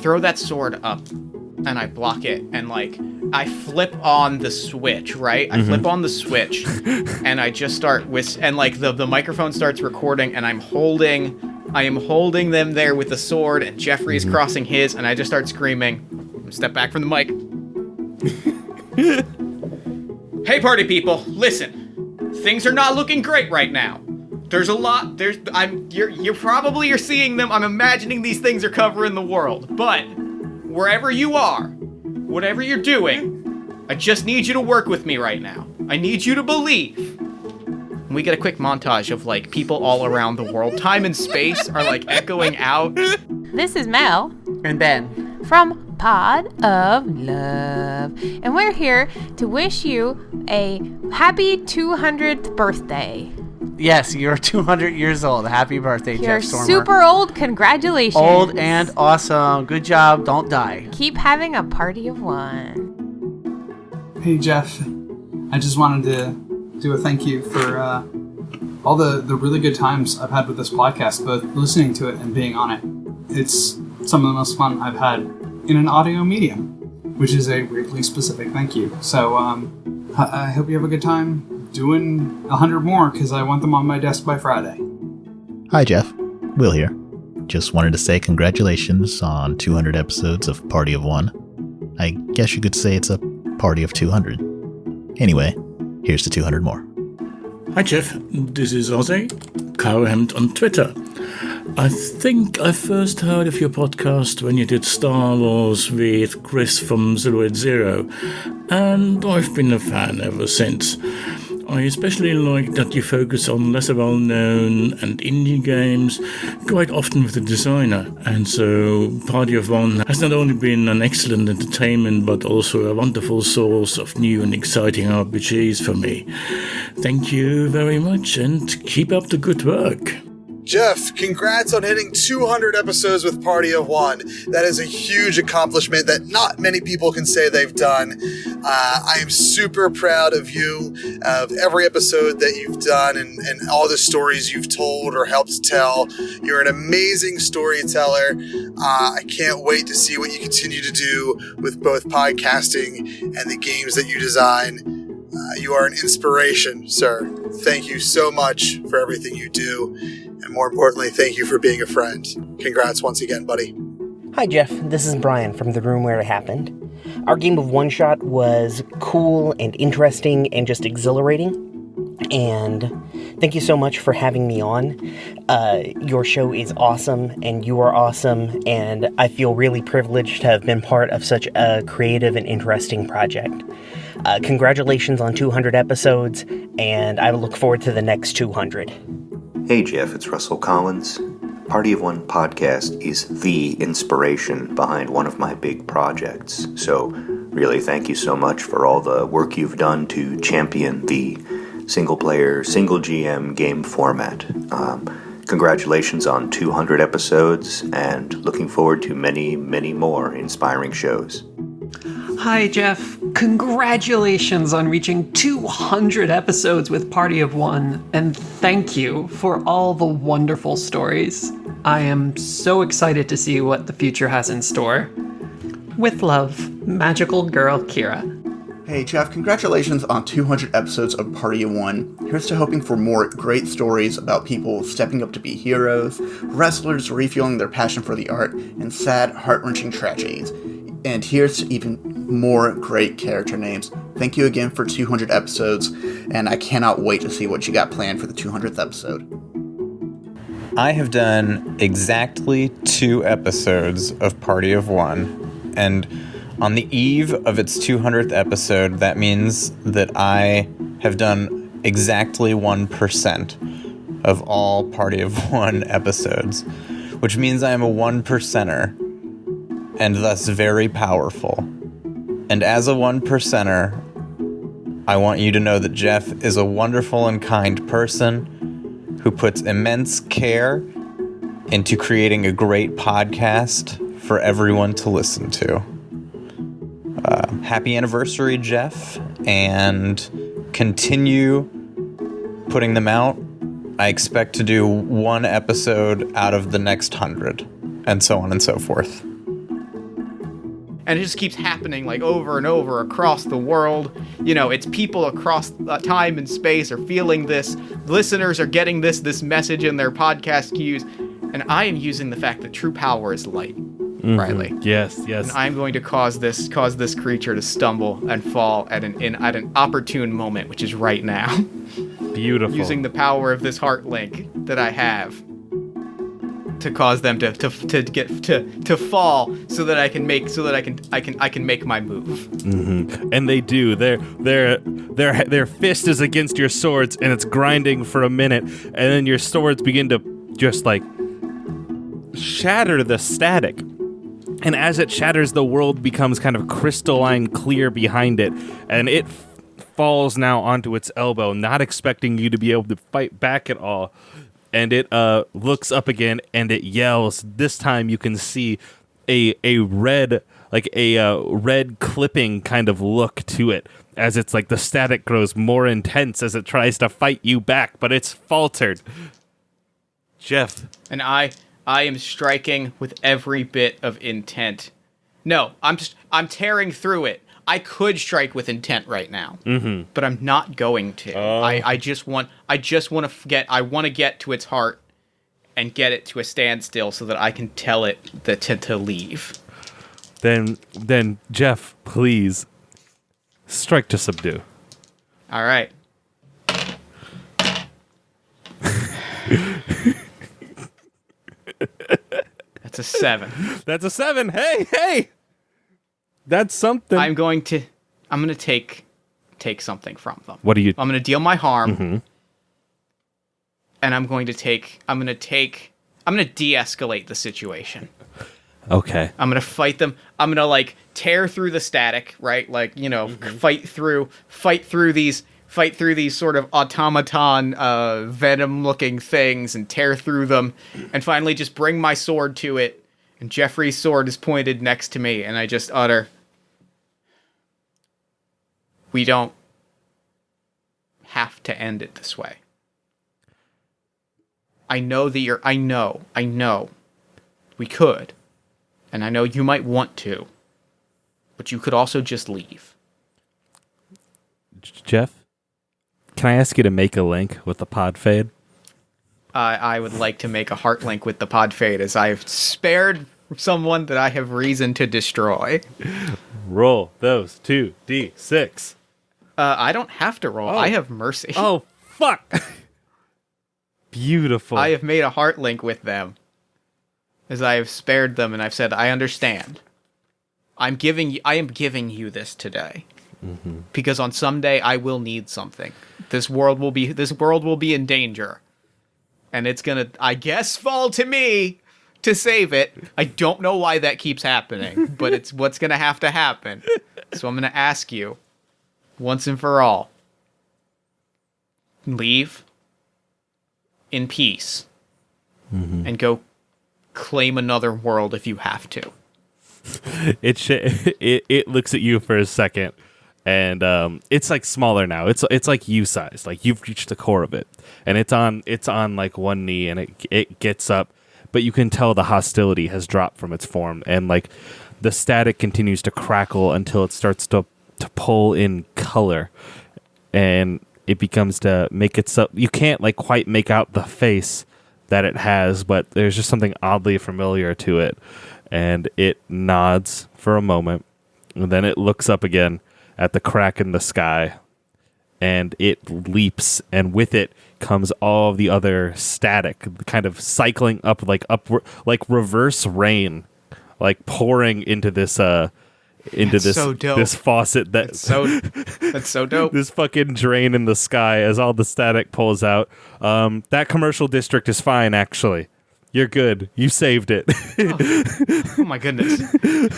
throw that sword up, and I block it, and I flip on the switch, right? I flip on the switch, and I just start the microphone starts recording, and I am holding them there with the sword, and Jeffrey is crossing his, and I just start screaming. Step back from the mic. Hey, party people, listen. Things are not looking great right now. There's a lot. You're seeing them. I'm imagining these things are covering the world. But wherever you are, whatever you're doing, I just need you to work with me right now. I need you to believe. And we get a quick montage of people all around the world. Time and space are echoing out. This is Mel and Ben from Pod of Love, and we're here to wish you a happy 200th birthday. Yes, you're 200 years old. Happy birthday, You're Jeff Stormer. super old. Congratulations. Old and awesome. Good job. Don't die. Keep having a party of one. Hey, Jeff. I just wanted to do a thank you for all the really good times I've had with this podcast, both listening to it and being on it. It's some of the most fun I've had in an audio medium, which is a weirdly specific thank you. So I hope you have a good time doing 100 more, because I want them on my desk by Friday. Hi, Jeff. Will here. Just wanted to say congratulations on 200 episodes of Party of One. I guess you could say it's a party of 200. Anyway, here's to 200 more. Hi Jeff, this is Ozzy, Cowhemd on Twitter. I think I first heard of your podcast when you did Star Wars with Chris from 080, and I've been a fan ever since. I especially like that you focus on lesser well-known and indie games, quite often with the designer. And so Party of One has not only been an excellent entertainment, but also a wonderful source of new and exciting RPGs for me. Thank you very much, and keep up the good work. Jeff, congrats on hitting 200 episodes with Party of One. That is a huge accomplishment that not many people can say they've done. I am super proud of you, of every episode that you've done and all the stories you've told or helped tell. You're an amazing storyteller. I can't wait to see what you continue to do with both podcasting and the games that you design. You are an inspiration, sir. Thank you so much for everything you do. And more importantly, thank you for being a friend. Congrats once again, buddy. Hi, Jeff. This is Brian from the room where it happened. Our game of One Shot was cool and interesting and just exhilarating. And thank you so much for having me on. Your show is awesome, and you are awesome, and I feel really privileged to have been part of such a creative and interesting project. Congratulations on 200 episodes, and I look forward to the next 200. Hey Jeff, it's Russell Collins. Party of One podcast is the inspiration behind one of my big projects. So really thank you so much for all the work you've done to champion the single-player, single-GM game format. Congratulations on 200 episodes, and looking forward to many, many more inspiring shows. Hi, Jeff. Congratulations on reaching 200 episodes with Party of One, and thank you for all the wonderful stories. I am so excited to see what the future has in store. With love, magical girl Kira. Hey Jeff, congratulations on 200 episodes of Party of One. Here's to hoping for more great stories about people stepping up to be heroes, wrestlers refueling their passion for the art, and sad, heart-wrenching tragedies. And here's to even more great character names. Thank you again for 200 episodes, and I cannot wait to see what you got planned for the 200th episode. I have done exactly 2 episodes of Party of One, and on the eve of its 200th episode, that means that I have done exactly 1% of all Party of One episodes, which means I am a 1%er, and thus very powerful. And as a 1%er, I want you to know that Jeff is a wonderful and kind person who puts immense care into creating a great podcast for everyone to listen to. Happy anniversary, Jeff, and continue putting them out. I expect to do 1 episode out of the next 100, and so on and so forth. And it just keeps happening like over and over across the world. You know, it's people across time and space are feeling this. Listeners are getting this message in their podcast queues. And I am using the fact that true power is light. Riley. Yes. And I'm going to cause this creature to stumble and fall at an opportune moment, which is right now. Beautiful. Using the power of this heart link that I have to cause them to fall, so that I can make my move. Mm-hmm. And they do. Their fist is against your swords, and it's grinding for a minute, and then your swords begin to just like shatter the static. And as it shatters, the world becomes kind of crystalline clear behind it, and it falls now onto its elbow, not expecting you to be able to fight back at all. And it looks up again, and it yells. This time you can see a red clipping kind of look to it, as it's like the static grows more intense as it tries to fight you back, but it's faltered. Jeff. And I am striking with every bit of intent. No, I'm tearing through it. I could strike with intent right now, but I'm not going to. I want to get to its heart and get it to a standstill so that I can tell it to leave. Then Jeff, please strike to subdue. All right. That's a 7. That's a 7. Hey. That's something. I'm going to take take something from them. What do you? I'm going to deal my harm, Mm-hmm. and I'm going to de-escalate the situation. Okay. I'm going to fight them. I'm going to like tear through the static, right? Like, you know, fight through these sort of automaton venom looking things and tear through them, and finally just bring my sword to it. And Jeffrey's sword is pointed next to me, and I just utter, "We don't have to end it this way. I know that I know we could, and I know you might want to, but you could also just leave." Jeff, can I ask you to make a link with the pod fade? I would like to make a heart link with the pod fade, as I've spared someone that I have reason to destroy. Roll those 2d6. I don't have to roll. Oh. I have mercy. Oh, fuck. Beautiful. I have made a heart link with them, as I have spared them, and I've said, I understand. I am giving you this today. Mm-hmm. Because on some day I will need something. This world will be in danger. And it's gonna, I guess, fall to me to save it. I don't know why that keeps happening, but it's what's gonna have to happen. So I'm gonna ask you, once and for all, leave in peace and go claim another world if you have to. It looks at you for a second, and it's like smaller now. It's like you size. Like you've reached the core of it, and it's on like one knee, and it gets up, but you can tell the hostility has dropped from its form, and like the static continues to crackle until it starts to pull in color, and it begins to make itself. You can't like quite make out the face that it has, but there's just something oddly familiar to it. And it nods for a moment, and then it looks up again at the crack in the sky, and it leaps, and with it comes all of the other static, kind of cycling up like reverse rain, like pouring into this so dope. This faucet that's so dope. This fucking drain in the sky as all the static pulls out. That commercial district is fine, actually. You're good. You saved it. Oh my goodness.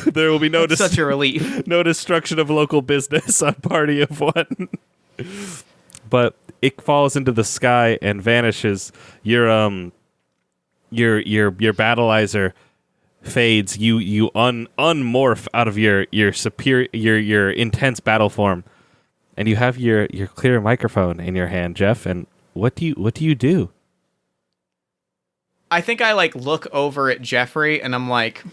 There will be such a relief. No destruction of local business on Party of One. But it falls into the sky and vanishes. Your battleizer fades. You unmorph out of your superior your intense battle form, and you have your clear microphone in your hand, Jeff. And what do you do? I think I like look over at Jeffrey and I'm like,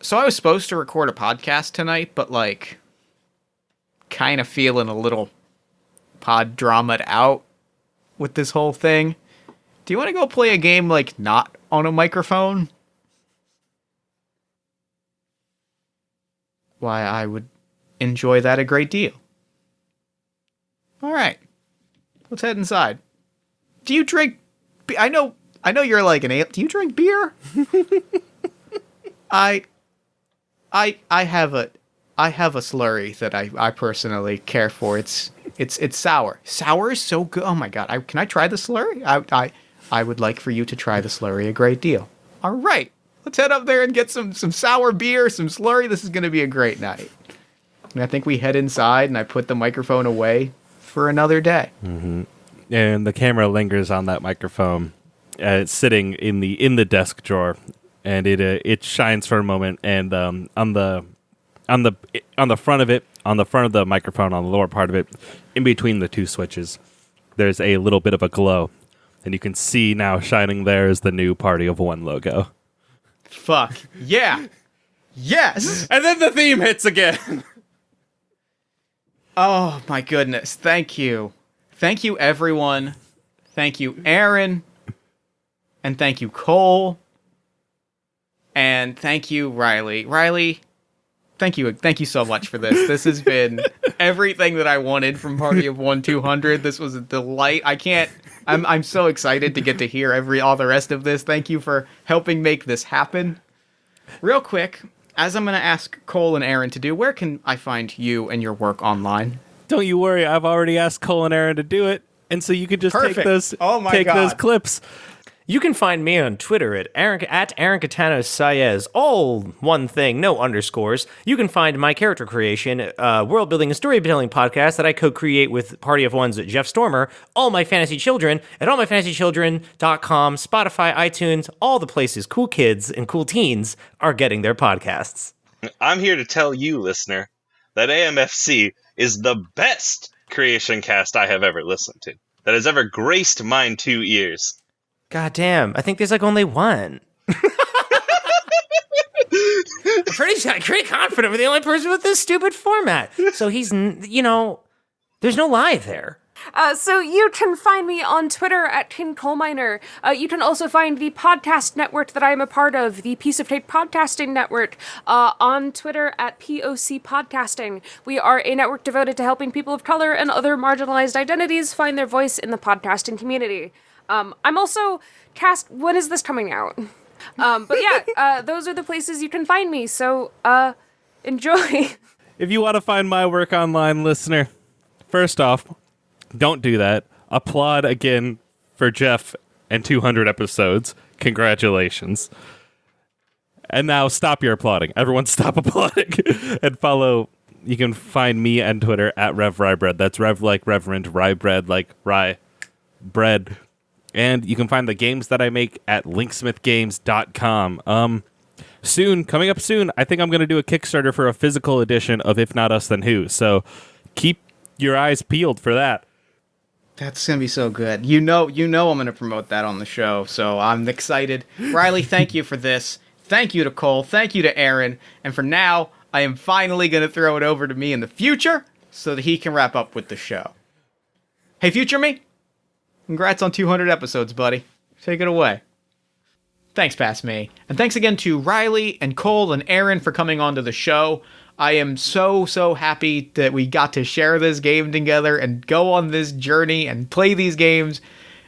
so I was supposed to record a podcast tonight, but like kind of feeling a little pod drama'd out with this whole thing. Do you want to go play a game like not on a microphone? Why, I would enjoy that a great deal. All right, let's head inside. Do you drink? I know you're like an ale. Do you drink beer? I have a slurry that I personally care for. It's sour. Sour is so good. Oh my god! Can I try the slurry? I would like for you to try the slurry a great deal. All right, let's head up there and get some sour beer, some slurry. This is gonna be a great night. And I think we head inside, and I put the microphone away for another day. Mm-hmm. And the camera lingers on that microphone. It's sitting in the desk drawer, and it shines for a moment. And on the front of it, on the front of the microphone, on the lower part of it, in between the two switches, there's a little bit of a glow, and you can see now shining there is the new Party of One logo. Fuck yeah, yes! And then the theme hits again. Oh my goodness! Thank you, everyone. Thank you, Aaron. And thank you, Cole. And thank you, Riley. Riley, thank you so much for this. This has been everything that I wanted from Party of 200. This was a delight. I'm so excited to get to hear all the rest of this. Thank you for helping make this happen. Real quick, as I'm going to ask Cole and Aaron to do, where can I find you and your work online? Don't you worry, I've already asked Cole and Aaron to do it, and so you can just take those those clips. You can find me on Twitter at Aaron Catano-Saez, all one thing, no underscores. You can find my character creation, world building and storytelling podcast that I co-create with Party of One's Jeff Stormer, All My Fantasy Children, at allmyfantasychildren.com, Spotify, iTunes, all the places cool kids and cool teens are getting their podcasts. I'm here to tell you, listener, that AMFC is the best creation cast I have ever listened to, that has ever graced mine 2 ears. God damn, I think there's like only one. I'm pretty confident we're the only person with this stupid format. So he's, there's no lie there. So you can find me on Twitter at King Coal Miner. You can also find the podcast network that I am a part of, the Piece of Take Podcasting Network, on Twitter at POC Podcasting. We are a network devoted to helping people of color and other marginalized identities find their voice in the podcasting community. I'm also cast. When is this coming out? But yeah, those are the places you can find me. So, enjoy. If you want to find my work online, listener, first off, don't do that. Applaud again for Jeff and 200 episodes. Congratulations. And now stop your applauding. Everyone stop applauding and follow. You can find me on Twitter at Rev Rye That's Rev like Reverend, Rye Bread like Rye Bread. And you can find the games that I make at linksmithgames.com. Coming up soon, I think I'm going to do a Kickstarter for a physical edition of If Not Us Then Who. So keep your eyes peeled for that. That's going to be so good. You know I'm going to promote that on the show, so I'm excited. Riley, thank you for this. Thank you to Cole. Thank you to Aaron. And for now, I am finally going to throw it over to me in the future so that he can wrap up with the show. Hey, future me. Congrats on 200 episodes, buddy. Take it away. Thanks, past me. And thanks again to Riley and Cole and Aaron for coming onto the show. I am so happy that we got to share this game together and go on this journey and play these games.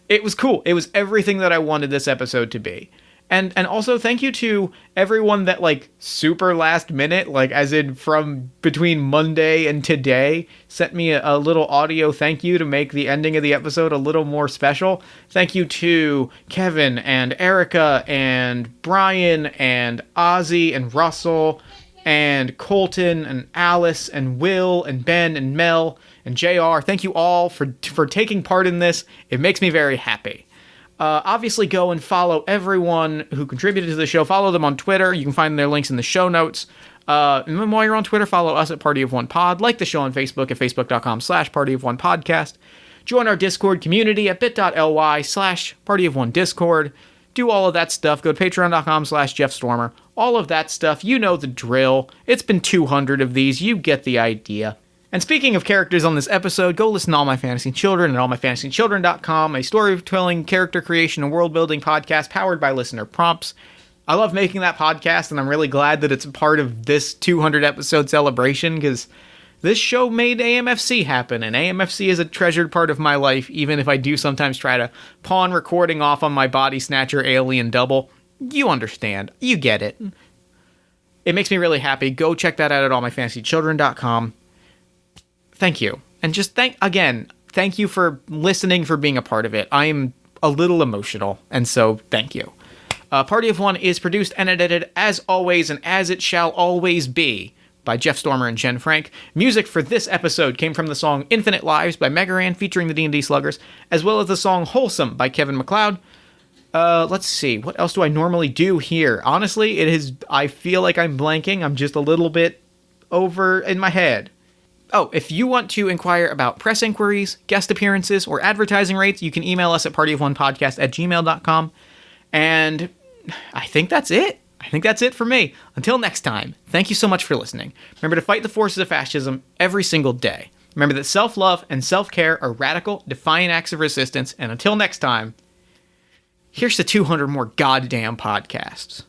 It was cool. It was everything that I wanted this episode to be. And also thank you to everyone that, like, super last minute, like, as in from between Monday and today, sent me a little audio thank you to make the ending of the episode a little more special. Thank you to Kevin and Erica and Brian and Ozzy and Russell and Colton and Alice and Will and Ben and Mel and JR. Thank you all for taking part in this. It makes me very happy. Obviously, go and follow everyone who contributed to the show. Follow them on Twitter. You can find their links in the show notes. And then while you're on Twitter, follow us at Party of One Pod. Like the show on Facebook at facebook.com/partyofonepodcast. Join our Discord community at bit.ly/partyofonediscord. Do all of that stuff. Go to patreon.com/JeffStormer. All of that stuff. You know the drill. It's been 200 of these. You get the idea. And speaking of characters on this episode, go listen to All My Fantasy Children at allmyfantasychildren.com, a storytelling, character creation, and world-building podcast powered by listener prompts. I love making that podcast, and I'm really glad that it's a part of this 200-episode celebration, because this show made AMFC happen, and AMFC is a treasured part of my life, even if I do sometimes try to pawn recording off on my Body Snatcher alien double. You understand. You get it. It makes me really happy. Go check that out at allmyfantasychildren.com. Thank you. And just thank you for listening, for being a part of it. I am a little emotional, and so thank you. Party of One is produced and edited, as always, and as it shall always be, by Jeff Stormer and Jen Frank. Music for this episode came from the song Infinite Lives by Megaran, featuring the D&D Sluggers, as well as the song Wholesome by Kevin MacLeod. Let's see. What else do I normally do here? Honestly, I feel like I'm blanking. I'm just a little bit over in my head. Oh, if you want to inquire about press inquiries, guest appearances, or advertising rates, you can email us at partyofonepodcast@gmail.com. And I think that's it. I think that's it for me. Until next time, thank you so much for listening. Remember to fight the forces of fascism every single day. Remember that self-love and self-care are radical, defiant acts of resistance. And until next time, here's to 200 more goddamn podcasts.